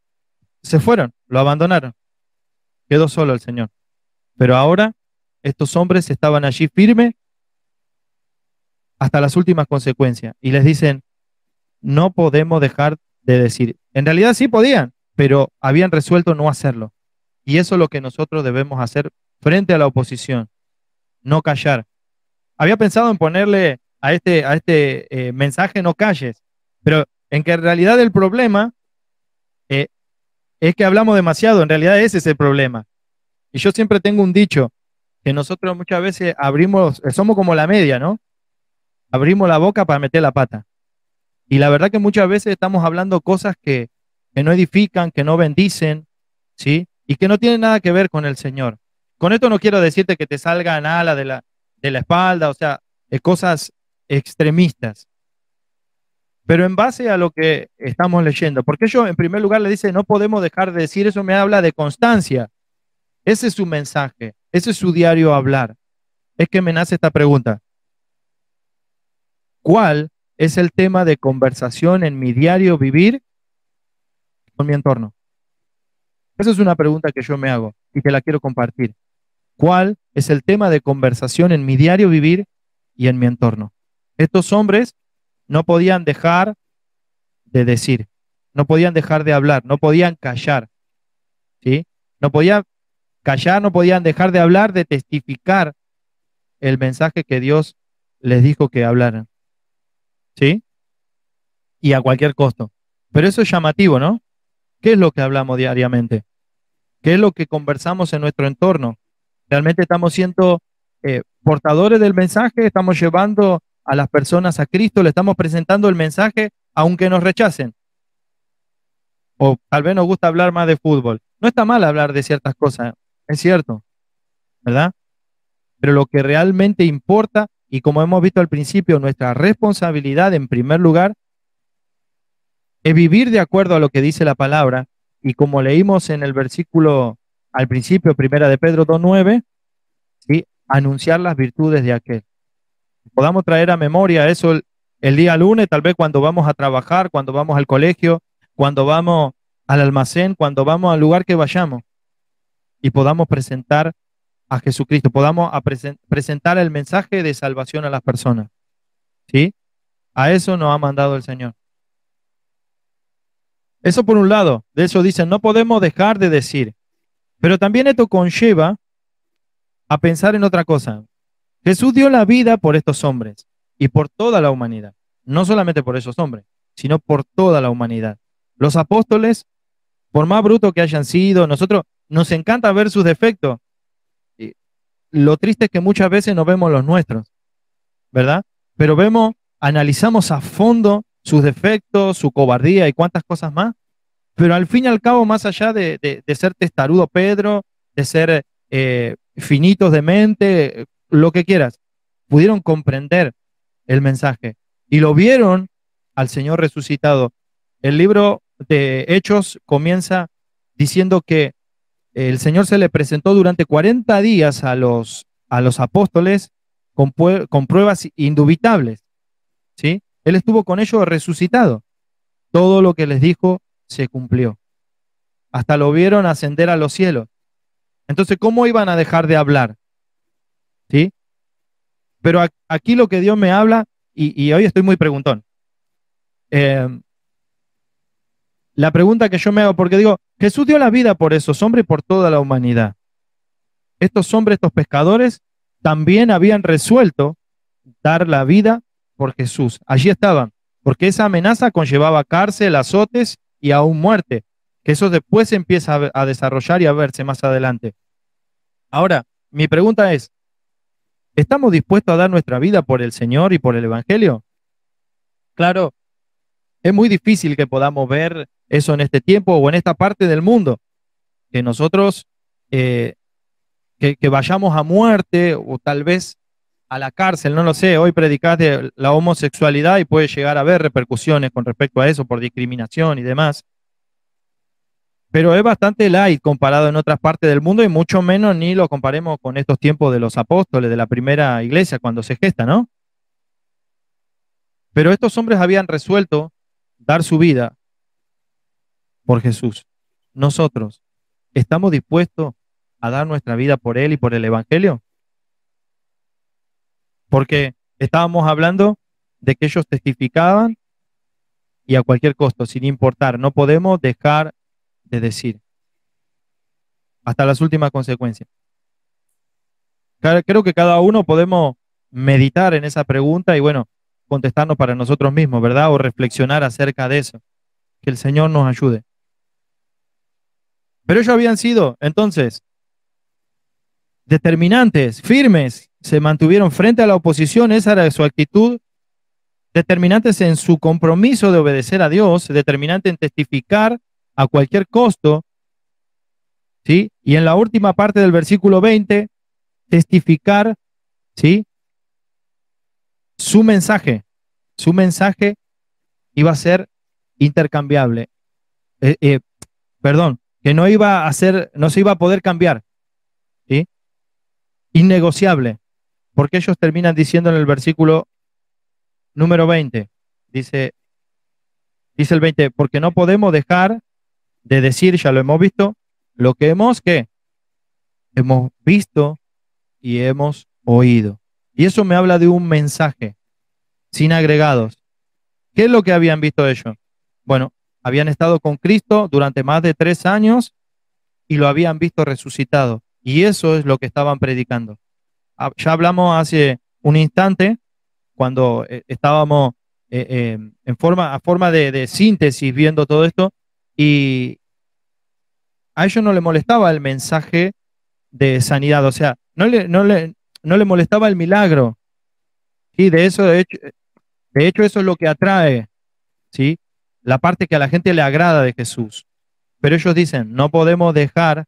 se fueron, lo abandonaron, quedó solo el Señor. Pero ahora estos hombres estaban allí firmes hasta las últimas consecuencias y les dicen, no podemos dejar de decir. En realidad sí podían, pero habían resuelto no hacerlo. Y eso es lo que nosotros debemos hacer frente a la oposición, no callar. Había pensado en ponerle a este mensaje no calles, pero en que en realidad el problema eh, es que hablamos demasiado, en realidad ese es el problema. Y yo siempre tengo un dicho, que nosotros muchas veces somos como la media, ¿no? Abrimos la boca para meter la pata. Y la verdad que muchas veces estamos hablando cosas que no edifican, que no bendicen, ¿sí? Y que no tienen nada que ver con el Señor. Con esto no quiero decirte que te salgan alas de la espalda, o sea, cosas extremistas. Pero en base a lo que estamos leyendo, porque ellos en primer lugar le dicen, no podemos dejar de decir, eso me habla de constancia. Ese es su mensaje, ese es su diario hablar. Es que me nace esta pregunta. ¿Cuál es el tema de conversación en mi diario vivir con mi entorno? Esa es una pregunta que yo me hago y que la quiero compartir. ¿Cuál es el tema de conversación en mi diario vivir y en mi entorno? Estos hombres no podían dejar de decir, no podían dejar de hablar, no podían callar, ¿sí? No podían callar, no podían dejar de hablar, de testificar el mensaje que Dios les dijo que hablaran, ¿sí? Y a cualquier costo. Pero eso es llamativo, ¿no? ¿Qué es lo que hablamos diariamente? ¿Qué es lo que conversamos en nuestro entorno? ¿Realmente estamos siendo portadores del mensaje? ¿Estamos llevando a las personas a Cristo? ¿Le estamos presentando el mensaje aunque nos rechacen? O tal vez nos gusta hablar más de fútbol. No está mal hablar de ciertas cosas, es cierto, ¿verdad? Pero lo que realmente importa, y como hemos visto al principio, nuestra responsabilidad en primer lugar es vivir de acuerdo a lo que dice la palabra, y como leímos en el versículo al principio, primera de Pedro 2:9, ¿sí? Anunciar las virtudes de aquel. Podamos traer a memoria eso el día lunes, tal vez cuando vamos a trabajar, cuando vamos al colegio, cuando vamos al almacén, cuando vamos al lugar que vayamos, y podamos presentar a Jesucristo, podamos presentar el mensaje de salvación a las personas, ¿sí? A eso nos ha mandado el Señor. Eso por un lado, de eso dicen, no podemos dejar de decir, pero también esto conlleva a pensar en otra cosa. Jesús dio la vida por estos hombres y por toda la humanidad, no solamente por esos hombres, sino por toda la humanidad. Los apóstoles, por más brutos que hayan sido, nosotros nos encanta ver sus defectos. Y lo triste es que muchas veces no vemos los nuestros, ¿verdad? Pero vemos, analizamos a fondo sus defectos, su cobardía y cuántas cosas más. Pero al fin y al cabo, más allá de ser testarudo Pedro, de ser finitos de mente, lo que quieras, pudieron comprender el mensaje y lo vieron al Señor resucitado. El libro de Hechos comienza diciendo que el Señor se le presentó durante 40 días a los apóstoles con pruebas indubitables, ¿sí? Él estuvo con ellos resucitado. Todo lo que les dijo se cumplió. Hasta lo vieron ascender a los cielos. Entonces, ¿cómo iban a dejar de hablar? ¿Sí? Pero aquí lo que Dios me habla, y hoy estoy muy preguntón. Eh, la pregunta que yo me hago, porque digo, Jesús dio la vida por esos hombres y por toda la humanidad. Estos hombres, estos pescadores, también habían resuelto dar la vida por Jesús. Allí estaban, porque esa amenaza conllevaba cárcel, azotes y aún muerte, que eso después se empieza a desarrollar y a verse más adelante. Ahora, mi pregunta es, ¿estamos dispuestos a dar nuestra vida por el Señor y por el Evangelio? Claro, es muy difícil que podamos ver eso en este tiempo o en esta parte del mundo, que nosotros, eh, que vayamos a muerte o tal vez a la cárcel, no lo sé. Hoy predicás de la homosexualidad y puede llegar a haber repercusiones con respecto a eso por discriminación y demás. Pero es bastante light comparado en otras partes del mundo y mucho menos ni lo comparemos con estos tiempos de los apóstoles, de la primera iglesia, cuando se gesta, ¿no? Pero estos hombres habían resuelto dar su vida por Jesús. Nosotros, ¿estamos dispuestos a dar nuestra vida por Él y por el Evangelio? Porque estábamos hablando de que ellos testificaban y a cualquier costo, sin importar, no podemos dejar de decir hasta las últimas consecuencias. Creo que cada uno podemos meditar en esa pregunta y bueno, contestarnos para nosotros mismos, ¿verdad? O reflexionar acerca de eso. Que el Señor nos ayude. Pero ellos habían sido, entonces, determinantes, firmes, se mantuvieron frente a la oposición, esa era su actitud, determinantes en su compromiso de obedecer a Dios, determinante en testificar a cualquier costo, ¿sí? Y en la última parte del versículo 20, testificar, ¿sí? Su mensaje iba a ser intercambiable, eh, eh, perdón, que no iba a ser, no se iba a poder cambiar, ¿sí? Innegociable, porque ellos terminan diciendo en el versículo número 20, dice el 20, porque no podemos dejar de decir, ya lo hemos visto, lo que ¿qué? Hemos visto y hemos oído. Y eso me habla de un mensaje, sin agregados. ¿Qué es lo que habían visto ellos? Bueno, habían estado con Cristo durante más de 3 años y lo habían visto resucitado. Y eso es lo que estaban predicando. Ya hablamos hace un instante, cuando estábamos a forma de síntesis viendo todo esto, y a ellos no le molestaba el mensaje de sanidad, o sea, no le molestaba el milagro. Y de hecho eso es lo que atrae, ¿sí? La parte que a la gente le agrada de Jesús. Pero ellos dicen, no podemos dejar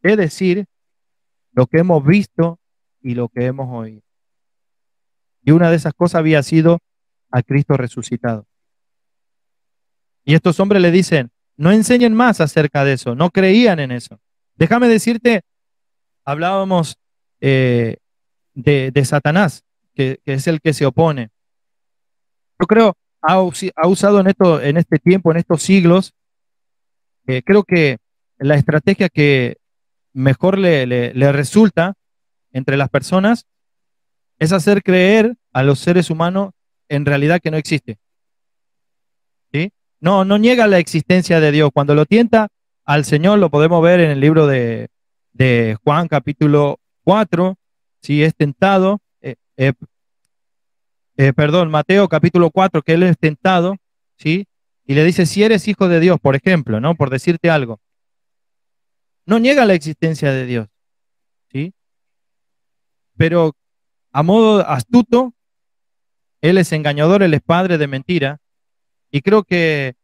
de decir lo que hemos visto y lo que hemos oído. Y una de esas cosas había sido a Cristo resucitado. Y estos hombres le dicen, no enseñen más acerca de eso, no creían en eso. Déjame decirte, hablábamos de Satanás, que es el que se opone. Yo creo, ha usado en este tiempo, en estos siglos, creo que la estrategia que mejor le resulta entre las personas es hacer creer a los seres humanos en realidad que no existe. ¿Sí? No niega la existencia de Dios. Cuando lo tienta al Señor, lo podemos ver en el libro de Juan capítulo 4, si es tentado, perdón, Mateo capítulo 4, que él es tentado, ¿sí? Y le dice, si eres hijo de Dios, por ejemplo, ¿no? Por decirte algo. No niega la existencia de Dios, ¿sí? Pero a modo astuto, él es engañador, él es padre de mentira, y creo que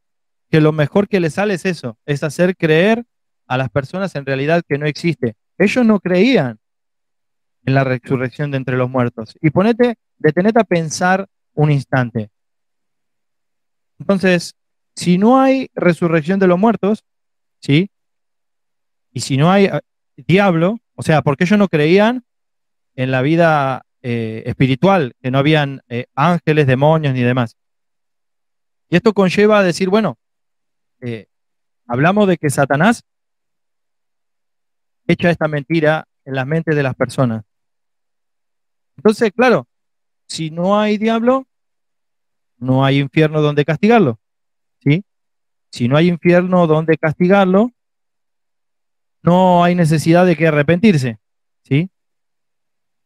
lo mejor que le sale es eso, es hacer creer a las personas en realidad que no existe. Ellos no creían en la resurrección de entre los muertos. Y detenete a pensar un instante. Entonces, si no hay resurrección de los muertos, ¿sí? Y si no hay diablo, o sea, porque ellos no creían en la vida espiritual, que no habían ángeles, demonios ni demás. Y esto conlleva a decir, bueno, eh, hablamos de que Satanás echa esta mentira en las mentes de las personas. Entonces, claro, si no hay diablo, no hay infierno donde castigarlo, ¿sí? Si no hay infierno donde castigarlo, no hay necesidad de que arrepentirse, ¿sí?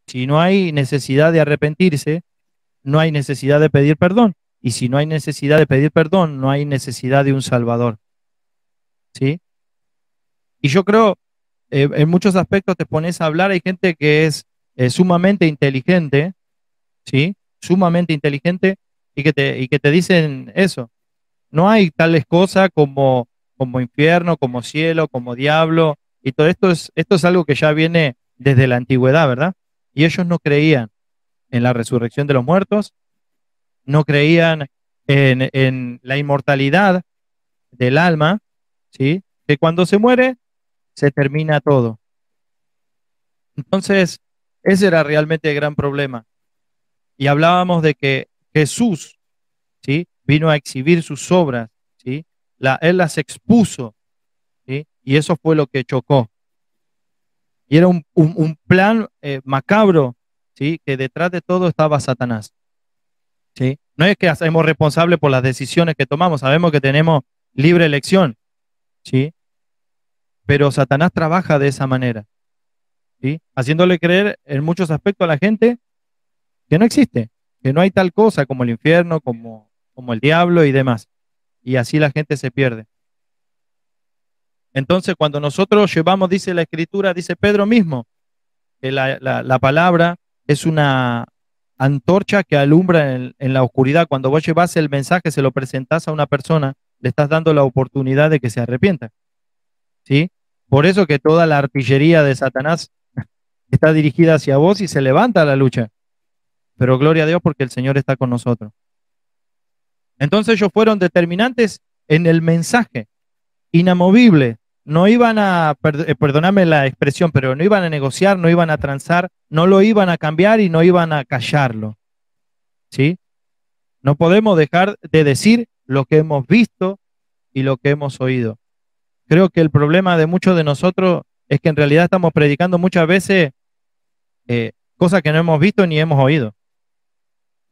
Si no hay necesidad de arrepentirse, no hay necesidad de pedir perdón. Y si no hay necesidad de pedir perdón, no hay necesidad de un Salvador, ¿sí? Y yo creo, en muchos aspectos te pones a hablar, hay gente que es sumamente inteligente, ¿sí? Sumamente inteligente y que te dicen eso. No hay tales cosas como infierno, como cielo, como diablo, y todo esto es algo que ya viene desde la antigüedad, ¿verdad? Y ellos no creían en la resurrección de los muertos, no creían en la inmortalidad del alma, ¿sí? Que cuando se muere, se termina todo. Entonces, ese era realmente el gran problema. Y hablábamos de que Jesús, ¿sí? Vino a exhibir sus obras, ¿sí? Él las expuso, ¿sí? Y eso fue lo que chocó. Y era un plan macabro, ¿sí? Que detrás de todo estaba Satanás, ¿sí? No es que hacemos responsable por las decisiones que tomamos, sabemos que tenemos libre elección, ¿sí? Pero Satanás trabaja de esa manera, ¿sí? Haciéndole creer en muchos aspectos a la gente que no existe, que no hay tal cosa como el infierno, como el diablo y demás. Y así la gente se pierde. Entonces, cuando nosotros llevamos, dice la Escritura, dice Pedro mismo, que la palabra es una antorcha que alumbra en la oscuridad. Cuando vos llevas el mensaje, se lo presentás a una persona, le estás dando la oportunidad de que se arrepienta, ¿sí? Por eso que toda la artillería de Satanás está dirigida hacia vos y se levanta la lucha. Pero gloria a Dios porque el Señor está con nosotros. Entonces ellos fueron determinantes en el mensaje, inamovibles. No iban a, perdóname la expresión, pero no iban a negociar, no iban a transar, no lo iban a cambiar y no iban a callarlo, ¿sí? No podemos dejar de decir lo que hemos visto y lo que hemos oído. Creo que el problema de muchos de nosotros es que en realidad estamos predicando muchas veces cosas que no hemos visto ni hemos oído.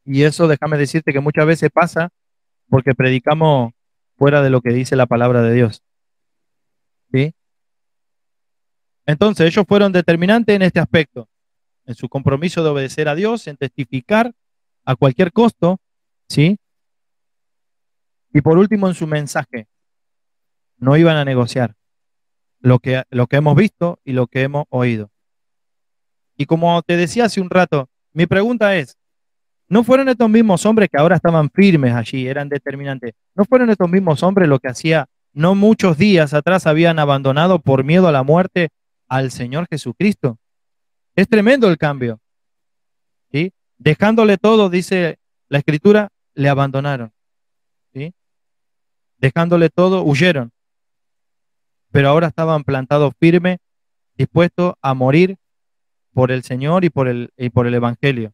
Y eso déjame decirte que muchas veces pasa porque predicamos fuera de lo que dice la palabra de Dios, ¿sí? Entonces ellos fueron determinantes en este aspecto, en su compromiso de obedecer a Dios, en testificar a cualquier costo, ¿sí? Y por último en su mensaje, no iban a negociar lo que hemos visto y lo que hemos oído. Y como te decía hace un rato, mi pregunta es, ¿no fueron estos mismos hombres que ahora estaban firmes allí, eran determinantes? ¿No fueron estos mismos hombres lo que hacía no muchos días atrás habían abandonado por miedo a la muerte al Señor Jesucristo? Es tremendo el cambio, ¿sí? Dejándole todo, dice la Escritura, le abandonaron, ¿sí? dejándole todo, huyeron, pero ahora estaban plantados firmes, dispuestos a morir por el Señor y por el Evangelio.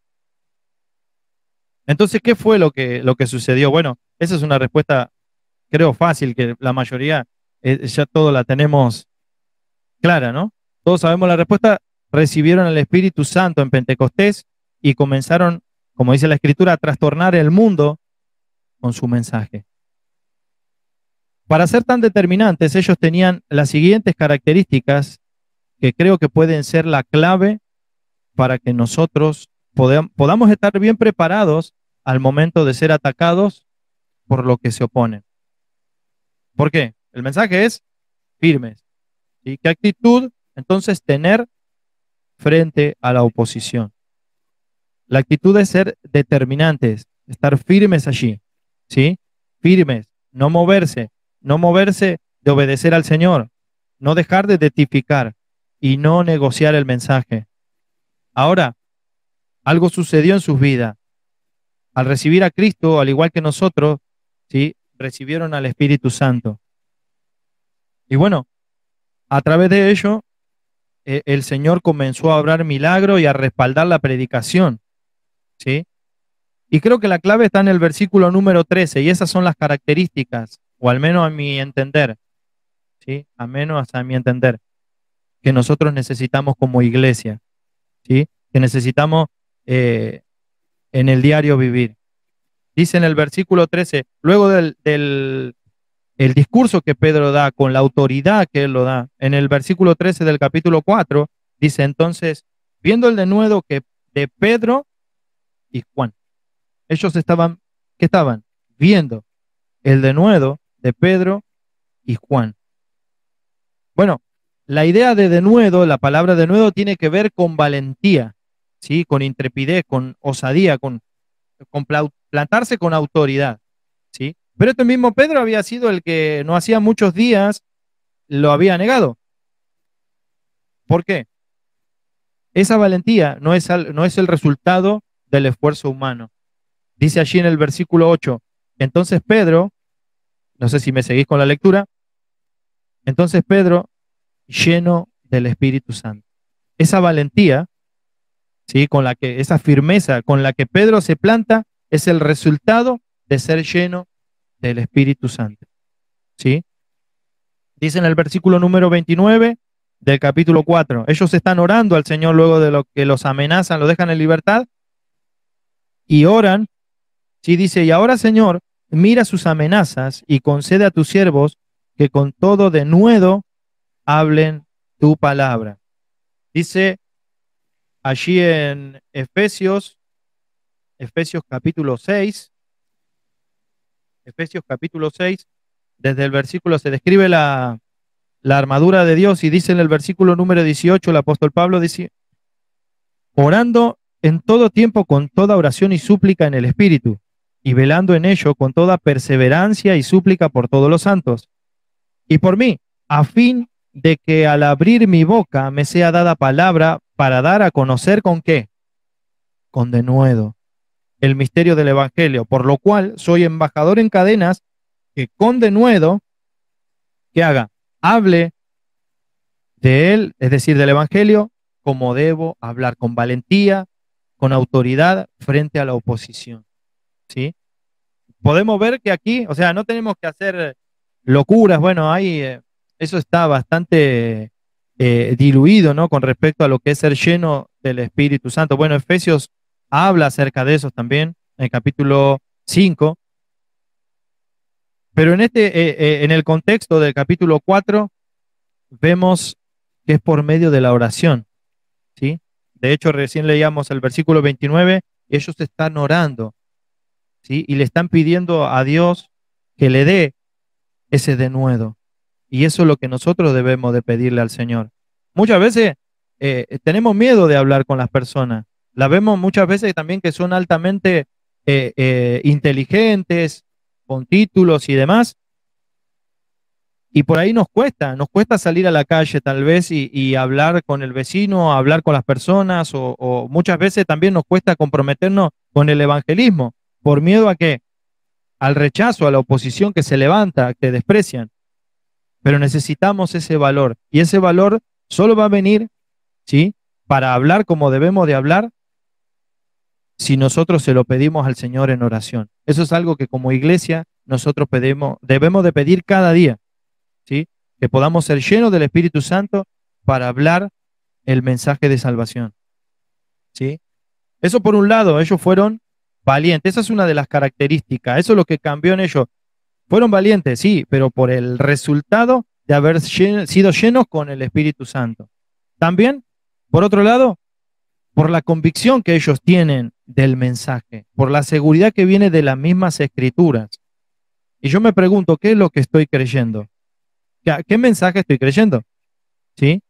Entonces, ¿qué fue lo que sucedió? Bueno, esa es una respuesta, creo, fácil, que la mayoría ya todo la tenemos clara, ¿no? Todos sabemos la respuesta. Recibieron el Espíritu Santo en Pentecostés y comenzaron, como dice la Escritura, a trastornar el mundo con su mensaje. Para ser tan determinantes, ellos tenían las siguientes características que creo que pueden ser la clave para que nosotros podamos estar bien preparados al momento de ser atacados por lo que se opone. ¿Por qué? El mensaje es firmes. ¿Sí? ¿Qué actitud entonces tener frente a la oposición? La actitud es ser determinantes, estar firmes allí, ¿sí? Firmes, no moverse de obedecer al Señor, no dejar de testificar y no negociar el mensaje. Ahora, algo sucedió en sus vidas. Al recibir a Cristo, al igual que nosotros, ¿sí? Recibieron al Espíritu Santo. Y bueno, a través de ello, el Señor comenzó a obrar milagros y a respaldar la predicación, ¿sí? Y creo que la clave está en el versículo número 13, y esas son las características, o al menos a mi entender, ¿sí? A menos a mi entender, que nosotros necesitamos como iglesia, ¿sí? Que necesitamos en el diario vivir. Dice en el versículo 13, luego el discurso que Pedro da, con la autoridad que él lo da, en el versículo 13 del capítulo 4, dice entonces, viendo el denuedo que de Pedro y Juan, ellos estaban, ¿qué estaban? Viendo el denuedo de Pedro y Juan. Bueno, la idea de denuedo, la palabra denuedo tiene que ver con valentía, ¿sí? Con intrepidez, con osadía, con plantarse con autoridad, ¿sí? Pero este mismo Pedro había sido el que no hacía muchos días lo había negado. ¿Por qué? Esa valentía no es el resultado del esfuerzo humano. Dice allí en el versículo 8, entonces Pedro, no sé si me seguís con la lectura, entonces Pedro, lleno del Espíritu Santo. Esa valentía, ¿sí? Esa firmeza con la que Pedro se planta es el resultado de ser lleno del Espíritu Santo, ¿sí? Dice en el versículo número 29 del capítulo 4, ellos están orando al Señor luego de lo que los amenazan, lo dejan en libertad y oran, ¿sí? Dice, y ahora Señor, mira sus amenazas y concede a tus siervos que con todo denuedo hablen tu palabra. Dice allí en Efesios capítulo 6, Efesios capítulo 6, desde el versículo se describe la armadura de Dios y dice en el versículo número 18, el apóstol Pablo dice, orando en todo tiempo con toda oración y súplica en el Espíritu, y velando en ello con toda perseverancia y súplica por todos los santos, y por mí, a fin de que al abrir mi boca me sea dada palabra para dar a conocer con qué, con denuedo, el misterio del Evangelio, por lo cual soy embajador en cadenas, que con denuedo, que haga, hable de él, es decir, del Evangelio, como debo hablar, con valentía, con autoridad frente a la oposición, ¿sí? Podemos ver que aquí, o sea, no tenemos que hacer locuras, bueno, ahí eso está bastante diluido, ¿no? Con respecto a lo que es ser lleno del Espíritu Santo. Bueno, Efesios habla acerca de eso también, en el capítulo 5, pero en el contexto del capítulo 4, vemos que es por medio de la oración, ¿sí? De hecho, recién leíamos el versículo 29, y ellos están orando, ¿sí? Y le están pidiendo a Dios que le dé ese denuedo. Y eso es lo que nosotros debemos de pedirle al Señor. Muchas veces tenemos miedo de hablar con las personas. La vemos muchas veces también que son altamente inteligentes, con títulos y demás. Y por ahí nos cuesta salir a la calle tal vez y hablar con el vecino, hablar con las personas, o muchas veces también nos cuesta comprometernos con el evangelismo. ¿Por miedo a qué? al rechazo, a la oposición que se levanta, que desprecian. Pero necesitamos ese valor. Y ese valor solo va a venir, ¿sí?, para hablar como debemos de hablar si nosotros se lo pedimos al Señor en oración. Eso es algo que como iglesia nosotros debemos de pedir cada día, ¿sí? Que podamos ser llenos del Espíritu Santo para hablar el mensaje de salvación, ¿sí? Eso por un lado, ellos fueron valientes. Esa es una de las características. Eso es lo que cambió en ellos. Fueron valientes, sí, pero por el resultado de haber sido llenos con el Espíritu Santo. También, por otro lado, por la convicción que ellos tienen del mensaje, por la seguridad que viene de las mismas escrituras. Y yo me pregunto, ¿qué es lo que estoy creyendo? ¿Qué mensaje estoy creyendo? ¿Sí?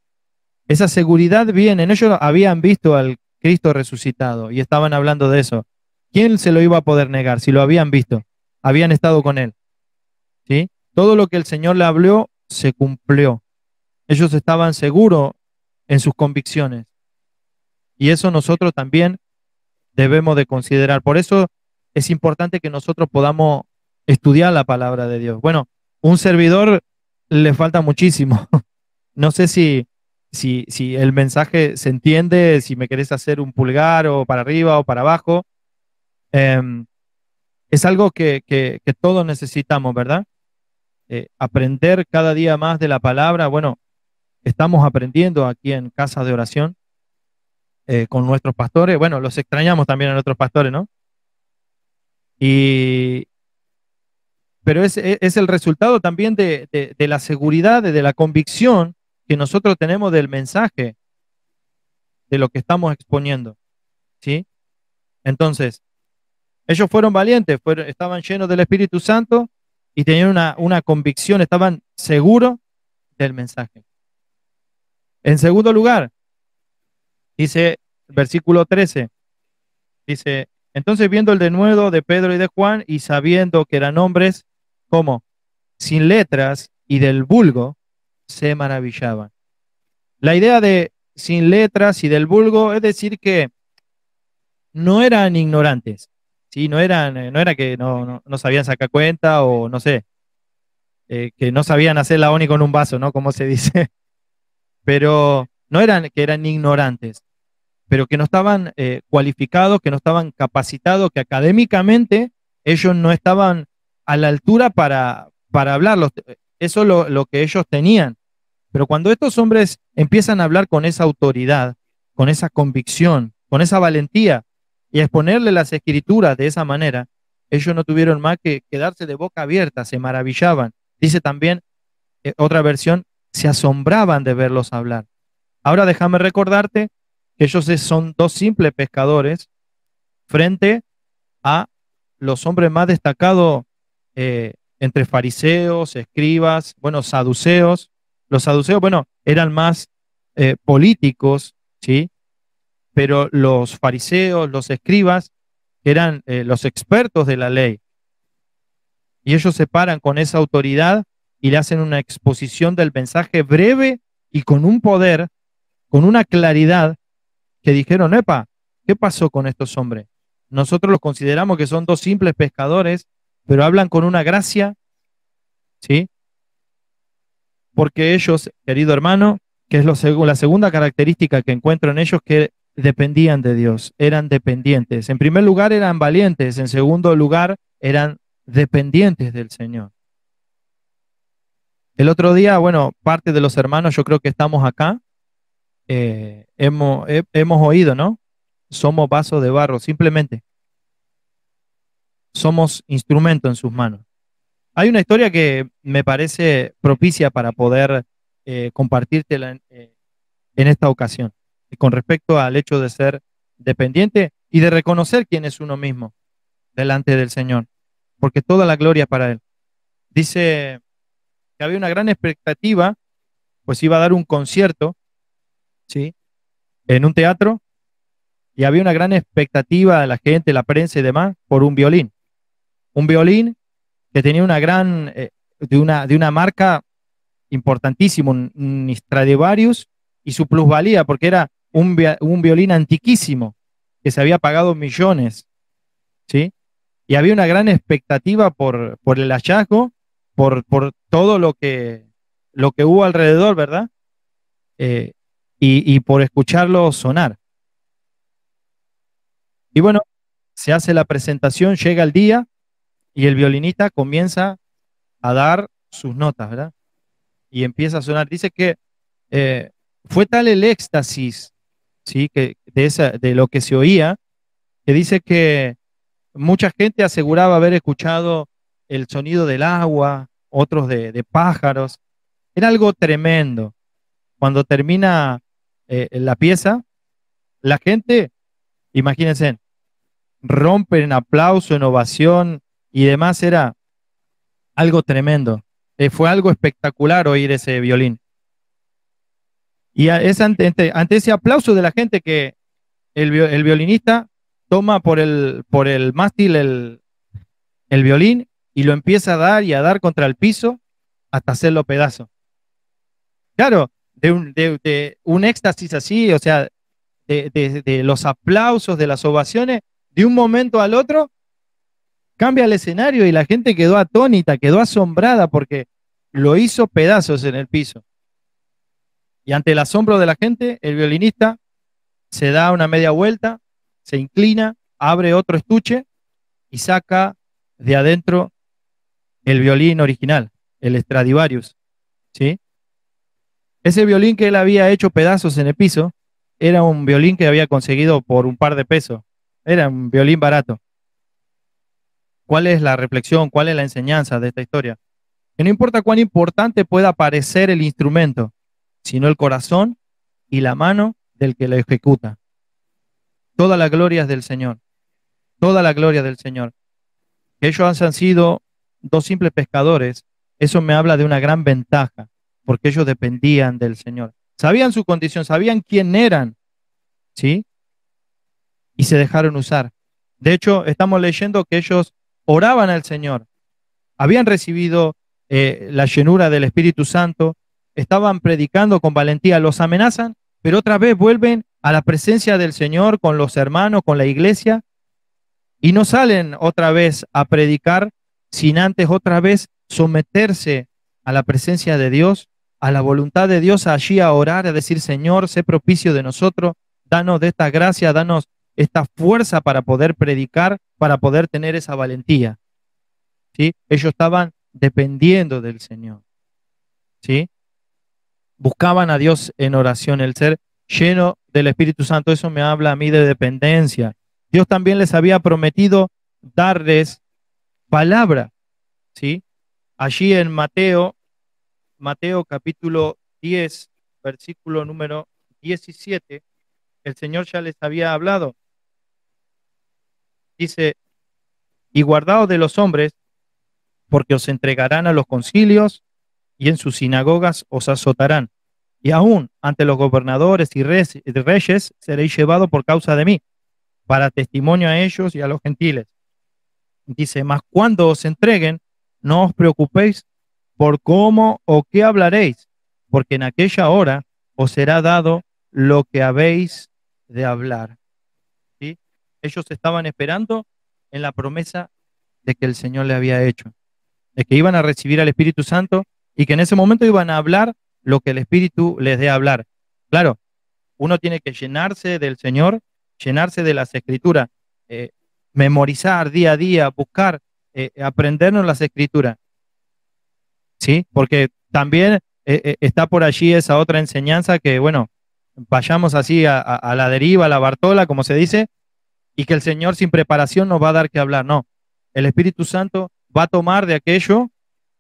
Esa seguridad viene. Ellos habían visto al Cristo resucitado y estaban hablando de eso. ¿Quién se lo iba a poder negar si lo habían visto? Habían estado con él. ¿Sí? Todo lo que el Señor le habló se cumplió. Ellos estaban seguros en sus convicciones. Y eso nosotros también debemos de considerar. Por eso es importante que nosotros podamos estudiar la palabra de Dios. Bueno, un servidor le falta muchísimo. No sé si el mensaje se entiende, si me querés hacer un pulgar o para arriba o para abajo. Es algo que todos necesitamos, ¿verdad? Aprender cada día más de la palabra. Bueno, estamos aprendiendo aquí en Casa de Oración con nuestros pastores. Bueno, los extrañamos también a nuestros pastores, ¿no? Pero es el resultado también de la seguridad, de la convicción que nosotros tenemos del mensaje, de lo que estamos exponiendo, ¿sí? Entonces, ellos fueron valientes, estaban llenos del Espíritu Santo y tenían una convicción, estaban seguros del mensaje. En segundo lugar, dice versículo 13, dice, entonces viendo el denuedo de Pedro y de Juan y sabiendo que eran hombres como sin letras y del vulgo, se maravillaban. La idea de sin letras y del vulgo es decir que no eran ignorantes, ¿sí? No era que no sabían sacar cuenta o no sé, que no sabían hacer la ONI con un vaso, ¿no? Como se dice. Pero no eran que eran ignorantes, pero que no estaban cualificados, que no estaban capacitados, que académicamente ellos no estaban a la altura para hablarlos. Eso es lo que ellos tenían. Pero cuando estos hombres empiezan a hablar con esa autoridad, con esa convicción, con esa valentía y a exponerle las escrituras de esa manera, ellos no tuvieron más que quedarse de boca abierta, se maravillaban. Dice también otra versión, se asombraban de verlos hablar. Ahora déjame recordarte que ellos son dos simples pescadores frente a los hombres más destacados entre fariseos, escribas, bueno, saduceos. Los saduceos, bueno, eran más políticos, ¿sí? Pero los fariseos, los escribas, eran los expertos de la ley. Y ellos se paran con esa autoridad y le hacen una exposición del mensaje breve y con un poder, con una claridad, que dijeron, epa, ¿qué pasó con estos hombres? Nosotros los consideramos que son dos simples pescadores, pero hablan con una gracia, ¿sí? Porque ellos, querido hermano, que es la segunda característica que encuentro en ellos, que dependían de Dios, eran dependientes. En primer lugar eran valientes, en segundo lugar eran dependientes del Señor. El otro día, bueno, parte de los hermanos, yo creo que estamos acá, hemos oído, ¿no? Somos vasos de barro, simplemente. Somos instrumento en sus manos. Hay una historia que me parece propicia para poder compartírtela en esta ocasión, con respecto al hecho de ser dependiente y de reconocer quién es uno mismo delante del Señor, porque toda la gloria es para Él. Dice que había una gran expectativa, pues iba a dar un concierto, ¿sí? En un teatro, y había una gran expectativa de la gente, la prensa y demás, por un violín. Un violín que tenía una gran, de una marca importantísima, un Stradivarius, y su plusvalía, porque era un violín antiquísimo, que se había pagado millones, ¿sí? Y había una gran expectativa por el hallazgo, por todo lo que hubo alrededor, ¿verdad? Eh, y por escucharlo sonar. Y bueno, se hace la presentación, llega el día y el violinista comienza a dar sus notas, ¿verdad? Y empieza a sonar. Dice que eh, fue tal el éxtasis, ¿sí? De lo que se oía, que dice que mucha gente aseguraba haber escuchado el sonido del agua, otros de pájaros. Era algo tremendo. Cuando termina la pieza, la gente, imagínense, rompe en aplauso, en ovación y demás. Era algo tremendo. Fue algo espectacular oír ese violín. Y es ante ese aplauso de la gente que el violinista toma por el mástil el violín y lo empieza a dar y a dar contra el piso hasta hacerlo pedazo. Claro, de un éxtasis así, o sea, de los aplausos, de las ovaciones, de un momento al otro, cambia el escenario y la gente quedó atónita, quedó asombrada porque lo hizo pedazos en el piso. Y ante el asombro de la gente, el violinista se da una media vuelta, se inclina, abre otro estuche y saca de adentro el violín original, el Stradivarius, ¿sí? Ese violín que él había hecho pedazos en el piso era un violín que había conseguido por un par de pesos. Era un violín barato. ¿Cuál es la reflexión? ¿Cuál es la enseñanza de esta historia? Que no importa cuán importante pueda parecer el instrumento, sino el corazón y la mano del que lo ejecuta. Toda la gloria es del Señor. Toda la gloria del Señor. Que ellos han sido dos simples pescadores, eso me habla de una gran ventaja, porque ellos dependían del Señor. Sabían su condición, sabían quién eran, ¿sí? Y se dejaron usar. De hecho, estamos leyendo que ellos oraban al Señor, habían recibido la llenura del Espíritu Santo, estaban predicando con valentía, los amenazan, pero otra vez vuelven a la presencia del Señor con los hermanos, con la iglesia, y no salen otra vez a predicar sin antes otra vez someterse a la presencia de Dios, a la voluntad de Dios, allí a orar, a decir, Señor, sé propicio de nosotros, danos de esta gracia, danos esta fuerza para poder predicar, para poder tener esa valentía. ¿Sí? Ellos estaban dependiendo del Señor. ¿Sí? Buscaban a Dios en oración, el ser lleno del Espíritu Santo. Eso me habla a mí de dependencia. Dios también les había prometido darles palabra, ¿sí? Allí en Mateo capítulo 10, versículo número 17, el Señor ya les había hablado. Dice, y guardaos de los hombres, porque os entregarán a los concilios y en sus sinagogas os azotarán. Y aún ante los gobernadores y reyes seréis llevados por causa de mí, para testimonio a ellos y a los gentiles. Dice, mas cuando os entreguen, no os preocupéis por cómo o qué hablaréis, porque en aquella hora os será dado lo que habéis de hablar. ¿Sí? Ellos estaban esperando en la promesa de que el Señor le había hecho, de que iban a recibir al Espíritu Santo y que en ese momento iban a hablar lo que el Espíritu les dé a hablar. Claro, uno tiene que llenarse del Señor, llenarse de las Escrituras, memorizar día a día, buscar, aprendernos las Escrituras, ¿sí? Porque también está por allí esa otra enseñanza que, bueno, vayamos así a la deriva, a la Bartola, como se dice, y que el Señor sin preparación nos va a dar que hablar. No, el Espíritu Santo va a tomar de aquello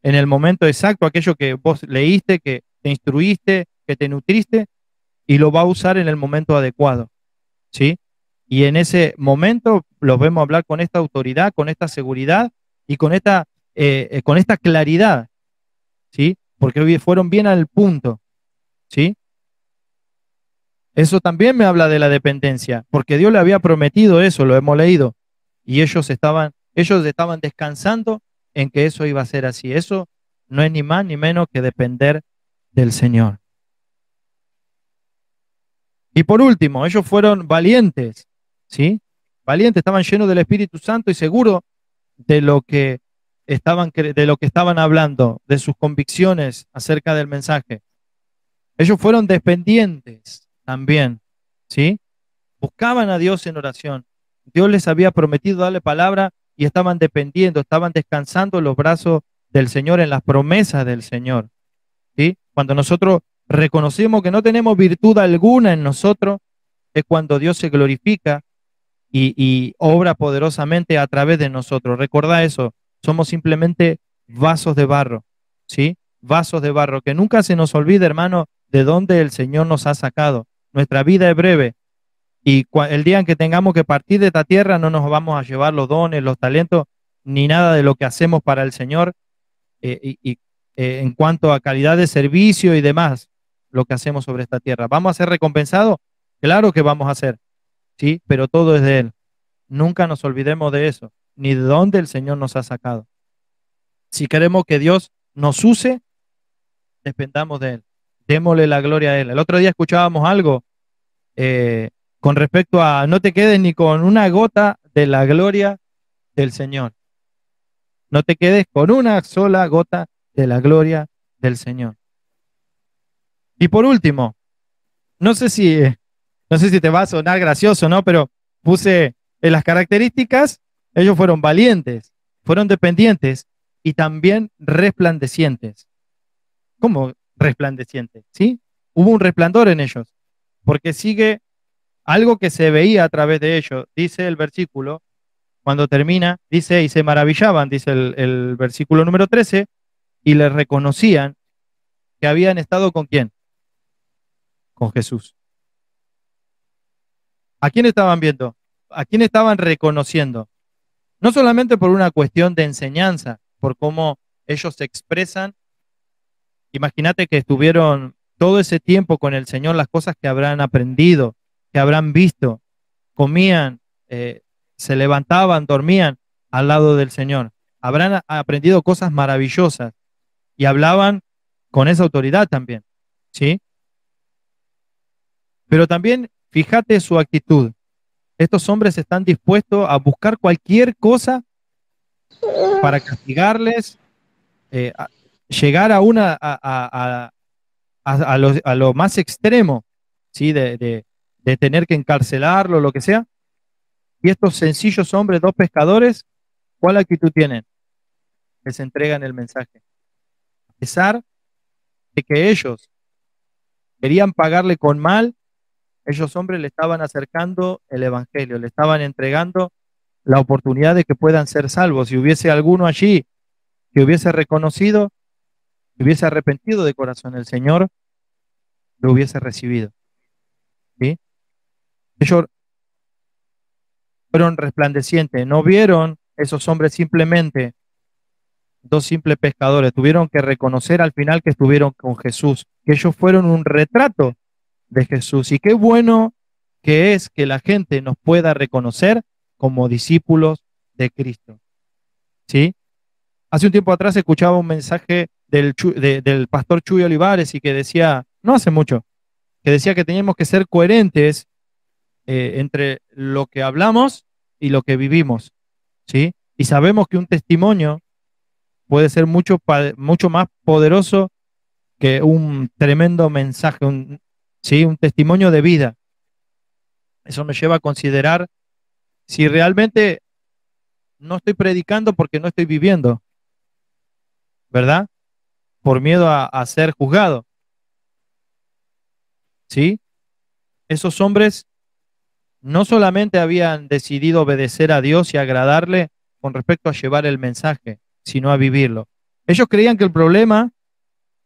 en el momento exacto, aquello que vos leíste, que te instruiste, que te nutriste, y lo va a usar en el momento adecuado, ¿sí? Y en ese momento los vemos hablar con esta autoridad, con esta seguridad y con esta claridad, ¿sí? Porque fueron bien al punto, ¿sí? Eso también me habla de la dependencia, porque Dios le había prometido eso, lo hemos leído, y ellos estaban descansando en que eso iba a ser así. Eso no es ni más ni menos que depender del Señor. Y por último, ellos fueron valientes, ¿sí? Valientes, estaban llenos del Espíritu Santo y seguros de lo que de lo que estaban hablando, de sus convicciones acerca del mensaje. Ellos fueron dependientes también, ¿sí? Buscaban a Dios en oración. Dios les había prometido darle palabra y estaban dependiendo, estaban descansando en los brazos del Señor, en las promesas del Señor, ¿sí? Cuando nosotros reconocemos que no tenemos virtud alguna en nosotros, es cuando Dios se glorifica y obra poderosamente a través de nosotros. Recordá eso, somos simplemente vasos de barro, ¿sí? Vasos de barro, que nunca se nos olvide, hermano, de dónde el Señor nos ha sacado. Nuestra vida es breve y el día en que tengamos que partir de esta tierra no nos vamos a llevar los dones, los talentos, ni nada de lo que hacemos para el Señor en cuanto a calidad de servicio y demás, lo que hacemos sobre esta tierra. ¿Vamos a ser recompensados? Claro que vamos a ser, ¿sí? Pero todo es de Él. Nunca nos olvidemos de eso, ni de dónde el Señor nos ha sacado. Si queremos que Dios nos use, dependamos de Él. Démosle la gloria a Él. El otro día escuchábamos algo eh, con respecto a no te quedes ni con una gota de la gloria del Señor. No te quedes con una sola gota de la gloria del Señor. Y por último, no sé si, no sé si te va a sonar gracioso, ¿no? Pero puse en las características, ellos fueron valientes, fueron dependientes y también resplandecientes. ¿Cómo resplandecientes? ¿Sí? Hubo un resplandor en ellos, porque sigue algo que se veía a través de ellos. Dice el versículo, cuando termina, dice, y se maravillaban, dice el versículo número 13, y les reconocían que habían estado con quién, con Jesús. ¿A quién estaban viendo? ¿A quién estaban reconociendo? No solamente por una cuestión de enseñanza, por cómo ellos se expresan. Imagínate que estuvieron todo ese tiempo con el Señor, las cosas que habrán aprendido, que habrán visto, comían, se levantaban, dormían al lado del Señor. Habrán aprendido cosas maravillosas y hablaban con esa autoridad también, ¿sí? Pero también fíjate su actitud. Estos hombres están dispuestos a buscar cualquier cosa para castigarles, llegar a a lo más extremo, ¿sí? De tener que encarcelarlo, lo que sea. Y estos sencillos hombres, dos pescadores, ¿cuál actitud tienen? Les entregan el mensaje. A pesar de que ellos querían pagarle con mal, ellos hombres le estaban acercando el evangelio, le estaban entregando la oportunidad de que puedan ser salvos. Si hubiese alguno allí que hubiese reconocido, que hubiese arrepentido de corazón, el Señor lo hubiese recibido, ¿sí? Ellos fueron resplandecientes, no vieron esos hombres simplemente dos simples pescadores, tuvieron que reconocer al final que estuvieron con Jesús, que ellos fueron un retrato de Jesús. Y qué bueno que es que la gente nos pueda reconocer como discípulos de Cristo, ¿sí? Hace un tiempo atrás escuchaba un mensaje del pastor Chuy Olivares y que decía, no hace mucho, que decía que teníamos que ser coherentes entre lo que hablamos y lo que vivimos, ¿sí? Y sabemos que un testimonio puede ser mucho más poderoso que un tremendo mensaje, ¿sí? Un testimonio de vida. Eso me lleva a considerar si realmente no estoy predicando porque no estoy viviendo, ¿verdad? Por miedo a ser juzgado, ¿sí? Esos hombres no solamente habían decidido obedecer a Dios y agradarle con respecto a llevar el mensaje, sino a vivirlo. Ellos creían que el problema,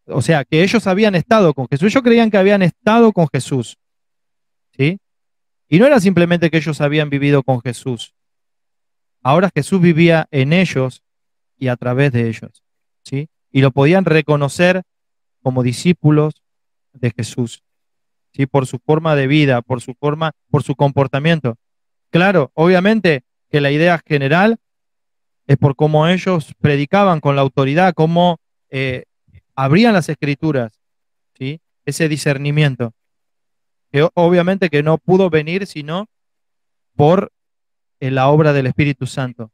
o sea, que ellos habían estado con Jesús, ellos creían que habían estado con Jesús, ¿sí? Y no era simplemente que ellos habían vivido con Jesús. Ahora Jesús vivía en ellos y a través de ellos, ¿sí? Y lo podían reconocer como discípulos de Jesús, ¿sí? Por su forma de vida, por su forma, por su comportamiento. Claro, obviamente que la idea general es por cómo ellos predicaban con la autoridad, cómo abrían las escrituras, ¿sí? Ese discernimiento, que obviamente que no pudo venir sino por la obra del Espíritu Santo.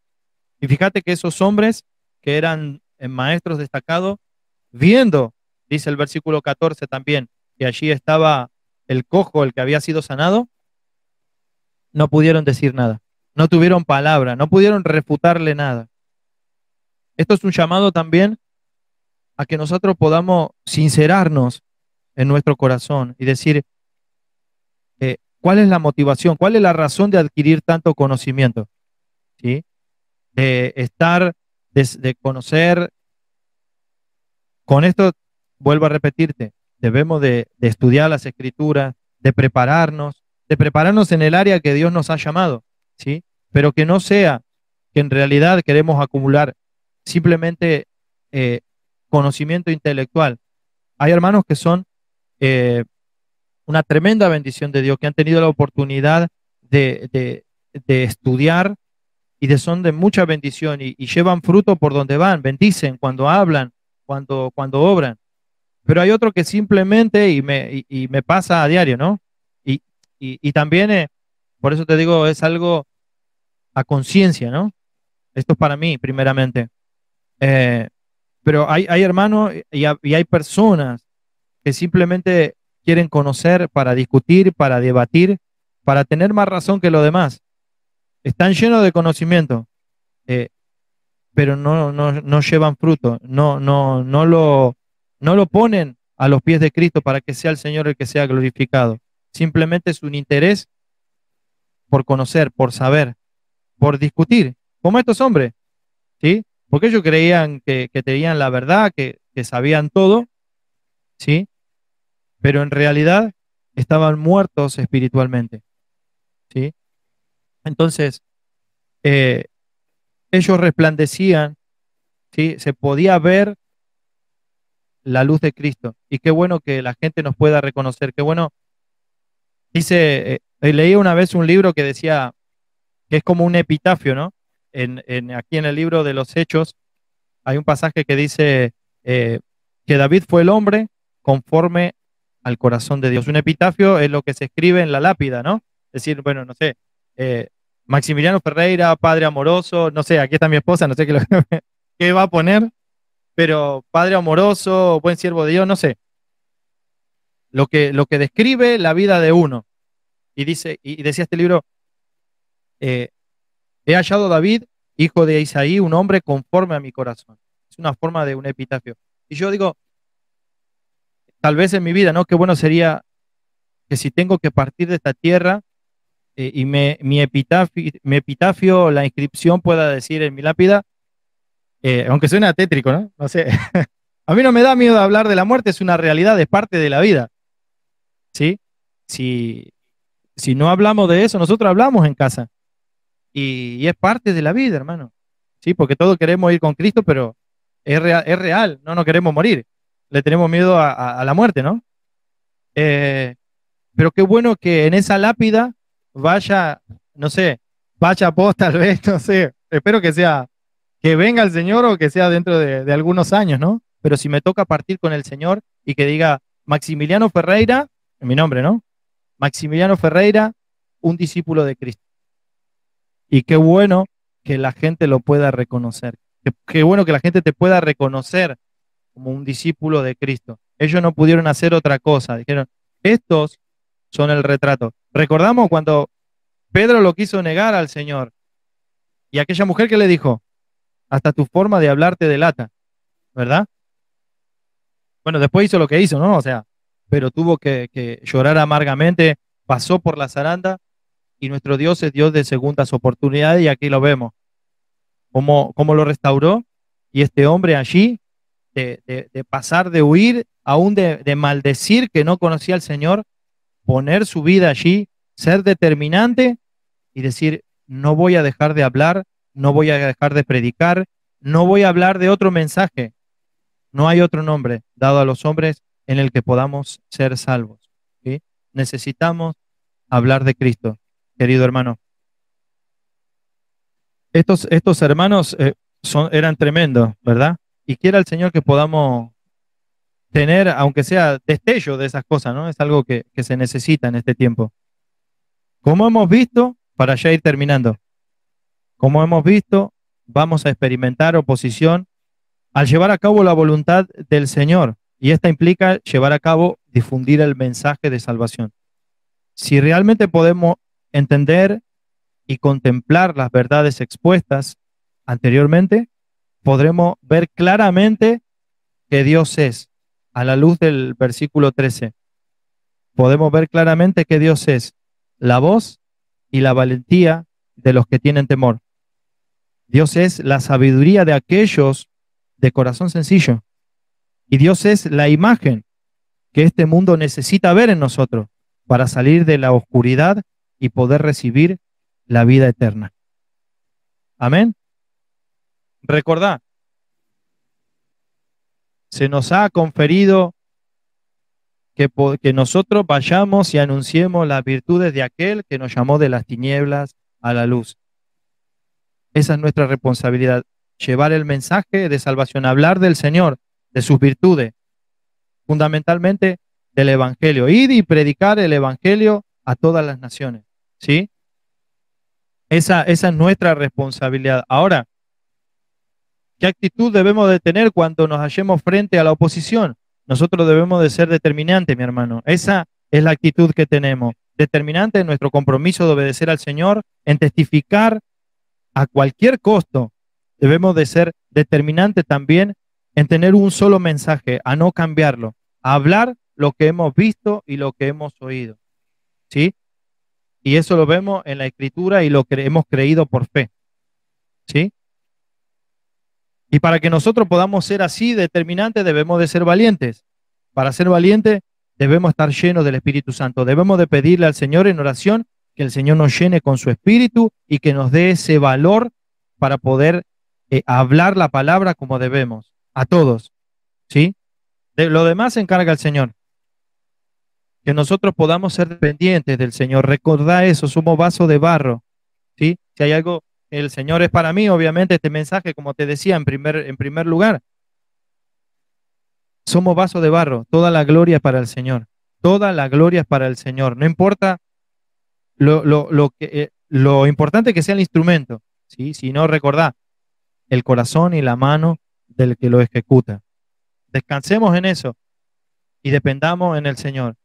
Y fíjate que esos hombres que eran maestros destacados, viendo, dice el versículo 14 también, que allí estaba el cojo, el que había sido sanado, no pudieron decir nada, no tuvieron palabra, no pudieron refutarle nada. Esto es un llamado también a que nosotros podamos sincerarnos en nuestro corazón y decir, ¿cuál es la motivación? ¿Cuál es la razón de adquirir tanto conocimiento? ¿Sí? De estar, de conocer. Con esto, vuelvo a repetirte, debemos de estudiar las escrituras, de prepararnos en el área que Dios nos ha llamado, ¿sí? Pero que no sea que en realidad queremos acumular simplemente eh, conocimiento intelectual. Hay hermanos que son eh, una tremenda bendición de Dios, que han tenido la oportunidad de estudiar y son de mucha bendición y llevan fruto por donde van, bendicen cuando hablan, cuando obran. Pero hay otro que simplemente, y me pasa a diario, ¿no? Y, y también, por eso te digo, es algo a conciencia, ¿no? Esto es para mí, primeramente. Eh, pero hay hermanos y hay personas que simplemente quieren conocer para discutir, para debatir, para tener más razón que los demás. Están llenos de conocimiento, eh, pero no llevan fruto, no lo ponen a los pies de Cristo para que sea el Señor el que sea glorificado. Simplemente es un interés por conocer, por saber, por discutir, como estos hombres, ¿sí? Porque ellos creían que tenían la verdad, que sabían todo, ¿sí? Pero en realidad estaban muertos espiritualmente, ¿sí? Entonces, eh, ellos resplandecían, ¿sí? Se podía ver la luz de Cristo. Y qué bueno que la gente nos pueda reconocer. Qué bueno. Dice, leí una vez un libro que decía que es como un epitafio, ¿no? Aquí en el libro de los Hechos hay un pasaje que dice que David fue el hombre conforme al corazón de Dios. Un epitafio es lo que se escribe en la lápida, ¿no? Es decir, bueno, no sé, eh, Maximiliano Ferreira, padre amoroso, no sé, aquí está mi esposa, no sé qué, qué va a poner, pero padre amoroso, buen siervo de Dios, no sé, lo que describe la vida de uno. Y dice, y decía este libro, eh, he hallado a David, hijo de Isaí, un hombre conforme a mi corazón. Es una forma de un epitafio. Y yo digo, tal vez en mi vida, ¿no? Qué bueno sería que si tengo que partir de esta tierra y mi epitafio, la inscripción pueda decir en mi lápida, aunque suena tétrico, ¿no? No sé. A mí no me da miedo hablar de la muerte, es una realidad, es parte de la vida, ¿sí? Si, si no hablamos de eso, nosotros hablamos en casa y es parte de la vida, hermano, ¿sí? Porque todos queremos ir con Cristo, pero es real, no queremos morir, le tenemos miedo a la muerte, ¿no? Eh, pero qué bueno que en esa lápida vaya, no sé, vaya vos tal vez, no sé, espero que sea, que venga el Señor o que sea dentro de algunos años, ¿no? Pero si me toca partir con el Señor y que diga Maximiliano Ferreira, en mi nombre, ¿no? Maximiliano Ferreira, un discípulo de Cristo. Y qué bueno que la gente lo pueda reconocer. Qué bueno que la gente te pueda reconocer como un discípulo de Cristo. Ellos no pudieron hacer otra cosa. Dijeron, estos son el retrato. Recordamos cuando Pedro lo quiso negar al Señor y aquella mujer que le dijo, hasta tu forma de hablar te delata, ¿verdad? Bueno, después hizo lo que hizo, ¿no? O sea, pero tuvo que llorar amargamente, pasó por la zaranda y nuestro Dios es Dios de segundas oportunidades y aquí lo vemos, cómo lo restauró y este hombre allí, de pasar, de huir, aún de maldecir que no conocía al Señor, poner su vida allí, ser determinante y decir, no voy a dejar de hablar, no voy a dejar de predicar, no voy a hablar de otro mensaje. No hay otro nombre dado a los hombres en el que podamos ser salvos, ¿sí? Necesitamos hablar de Cristo, querido hermano. Estos hermanos eran tremendos, ¿verdad? Y quiera el Señor que podamos tener, aunque sea destello de esas cosas, ¿no? Es algo que se necesita en este tiempo. Como hemos visto, para ya ir terminando, como hemos visto, vamos a experimentar oposición al llevar a cabo la voluntad del Señor. Y esta implica llevar a cabo, difundir el mensaje de salvación. Si realmente podemos entender y contemplar las verdades expuestas anteriormente, podremos ver claramente que Dios es, a la luz del versículo 13. Podemos ver claramente que Dios es la voz y la valentía de los que tienen temor. Dios es la sabiduría de aquellos de corazón sencillo. Y Dios es la imagen que este mundo necesita ver en nosotros para salir de la oscuridad y poder recibir la vida eterna. Amén. Recordad, se nos ha conferido que nosotros vayamos y anunciemos las virtudes de aquel que nos llamó de las tinieblas a la luz. Esa es nuestra responsabilidad, llevar el mensaje de salvación, hablar del Señor, de sus virtudes, fundamentalmente del Evangelio. Ir y predicar el Evangelio a todas las naciones, ¿sí? Esa es nuestra responsabilidad. Ahora, ¿qué actitud debemos de tener cuando nos hallemos frente a la oposición? Nosotros debemos de ser determinantes, mi hermano. Esa es la actitud que tenemos. Determinante en nuestro compromiso de obedecer al Señor, en testificar a cualquier costo. Debemos de ser determinantes también en tener un solo mensaje, a no cambiarlo, a hablar lo que hemos visto y lo que hemos oído, ¿sí? Y eso lo vemos en la Escritura y lo que hemos creído por fe, ¿sí? Y para que nosotros podamos ser así determinantes, debemos de ser valientes. Para ser valientes, debemos estar llenos del Espíritu Santo. Debemos de pedirle al Señor en oración que el Señor nos llene con su Espíritu y que nos dé ese valor para poder hablar la palabra como debemos, a todos, ¿sí? De lo demás se encarga el Señor. Que nosotros podamos ser dependientes del Señor. Recordad eso, somos vasos de barro, ¿sí? Si hay algo, el Señor es para mí, obviamente este mensaje, como te decía, en primer lugar, somos vasos de barro, toda la gloria es para el Señor, toda la gloria es para el Señor, no importa lo importante que sea el instrumento, ¿sí? Si no, recordad, el corazón y la mano del que lo ejecuta. Descansemos en eso y dependamos en el Señor.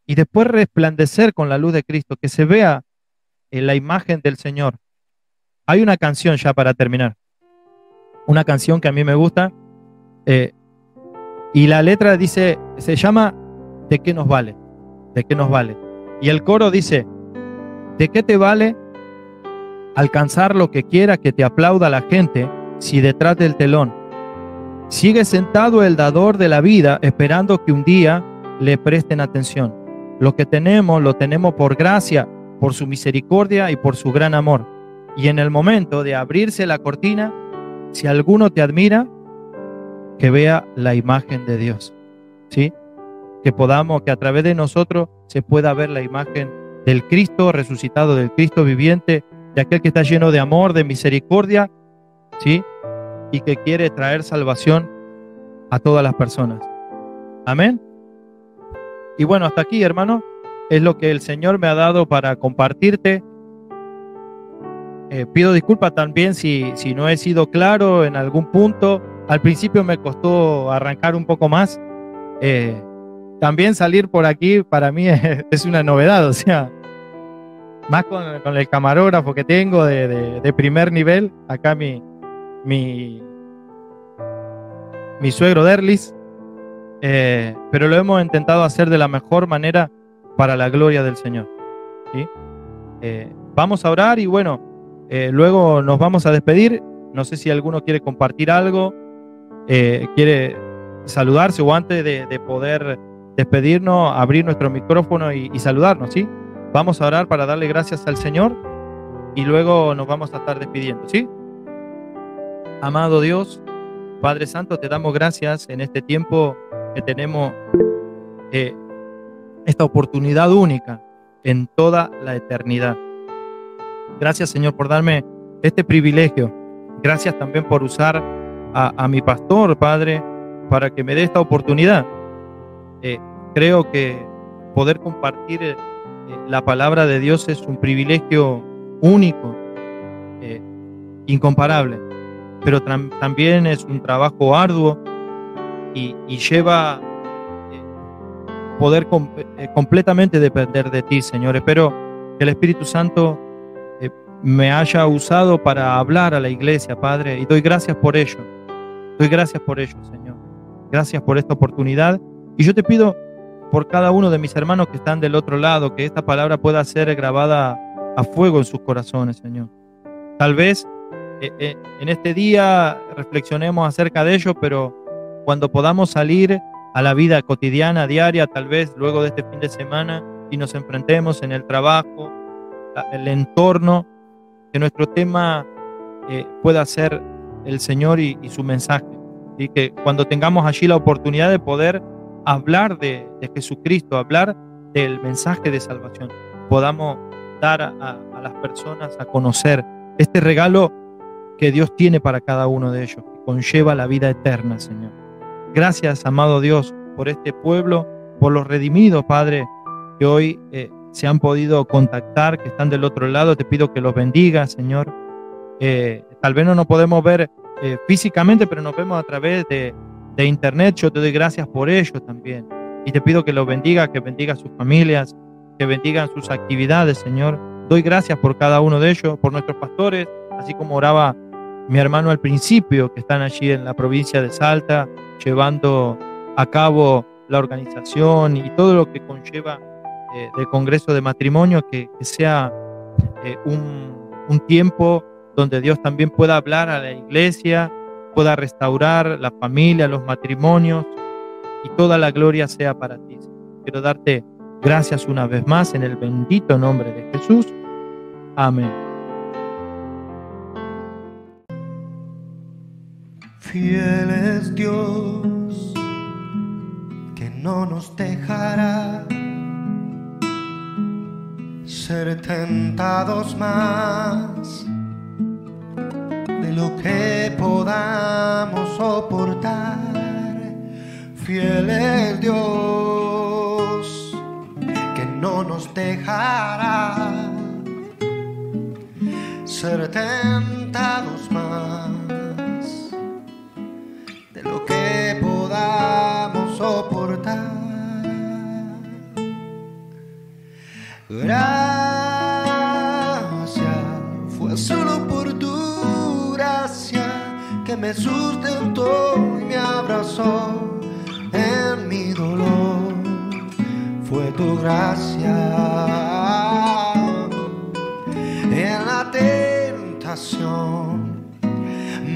Y después resplandecer con la luz de Cristo, que se vea en la imagen del Señor. Hay una canción ya para terminar, una canción que a mí me gusta, y la letra dice, se llama ¿de qué nos vale? ¿De qué nos vale? Y el coro dice, ¿de qué te vale alcanzar lo que quiera que te aplauda la gente si detrás del telón sigue sentado el dador de la vida esperando que un día le presten atención? Lo que tenemos, lo tenemos por gracia, por su misericordia y por su gran amor. Y en el momento de abrirse la cortina, si alguno te admira, que vea la imagen de Dios, ¿sí? Que podamos, que a través de nosotros se pueda ver la imagen del Cristo resucitado, del Cristo viviente, de aquel que está lleno de amor, de misericordia, ¿sí? Y que quiere traer salvación a todas las personas. Amén. Y bueno, hasta aquí, hermano, es lo que el Señor me ha dado para compartirte. Pido disculpas también si no he sido claro en algún punto. Al principio me costó arrancar un poco más. También salir por aquí para mí es una novedad, o sea, más con el camarógrafo que tengo de primer nivel. Acá mi suegro Derlis. Pero lo hemos intentado hacer de la mejor manera para la gloria del Señor, ¿sí? Vamos a orar y bueno, luego nos vamos a despedir. No sé si alguno quiere compartir algo, quiere saludarse o antes de poder despedirnos, abrir nuestro micrófono y saludarnos, ¿sí? Vamos a orar para darle gracias al Señor y luego nos vamos a estar despidiendo, ¿sí? Amado Dios, Padre Santo, te damos gracias en este tiempo que tenemos esta oportunidad única en toda la eternidad. Gracias, Señor, por darme este privilegio. Gracias también por usar a mi pastor, Padre, para que me dé esta oportunidad. Creo que poder compartir la palabra de Dios es un privilegio único. incomparable, pero también es un trabajo arduo y lleva poder completamente depender de ti, Señor. Espero que el Espíritu Santo me haya usado para hablar a la iglesia, Padre, y doy gracias por ello. Doy gracias por ello, Señor. Gracias por esta oportunidad. Y yo te pido por cada uno de mis hermanos que están del otro lado, que esta palabra pueda ser grabada a fuego en sus corazones, Señor. Tal vez en este día reflexionemos acerca de ello, pero cuando podamos salir a la vida cotidiana, diaria, tal vez luego de este fin de semana, y nos enfrentemos en el trabajo, el entorno, que nuestro tema pueda ser el Señor y su mensaje. Y que cuando tengamos allí la oportunidad de poder hablar de Jesucristo, hablar del mensaje de salvación, podamos dar a las personas a conocer este regalo que Dios tiene para cada uno de ellos, que conlleva la vida eterna, Señor. Gracias, amado Dios, por este pueblo, por los redimidos, Padre, que hoy se han podido contactar, que están del otro lado. Te pido que los bendiga, Señor. Tal vez no nos podemos ver físicamente, pero nos vemos a través de internet. Yo te doy gracias por ello también. Y te pido que los bendiga, que bendiga a sus familias, que bendigan sus actividades, Señor. Doy gracias por cada uno de ellos, por nuestros pastores, así como oraba mi hermano al principio, que están allí en la provincia de Salta, llevando a cabo la organización y todo lo que conlleva del Congreso de Matrimonio, que sea un tiempo donde Dios también pueda hablar a la iglesia, pueda restaurar la familia, los matrimonios, y toda la gloria sea para ti. Quiero darte gracias una vez más en el bendito nombre de Jesús. Amén. Fiel es Dios, que no nos dejará ser tentados más de lo que podamos soportar. Fiel es Dios, que no nos dejará ser tentados más de lo que podamos soportar. Gracias, fue solo por tu gracia que me sustentó y me abrazó en mi dolor. Fue tu gracia en la tentación,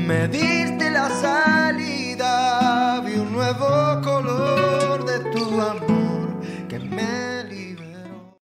me diste la salida, vi un nuevo color de tu amor que me liberó.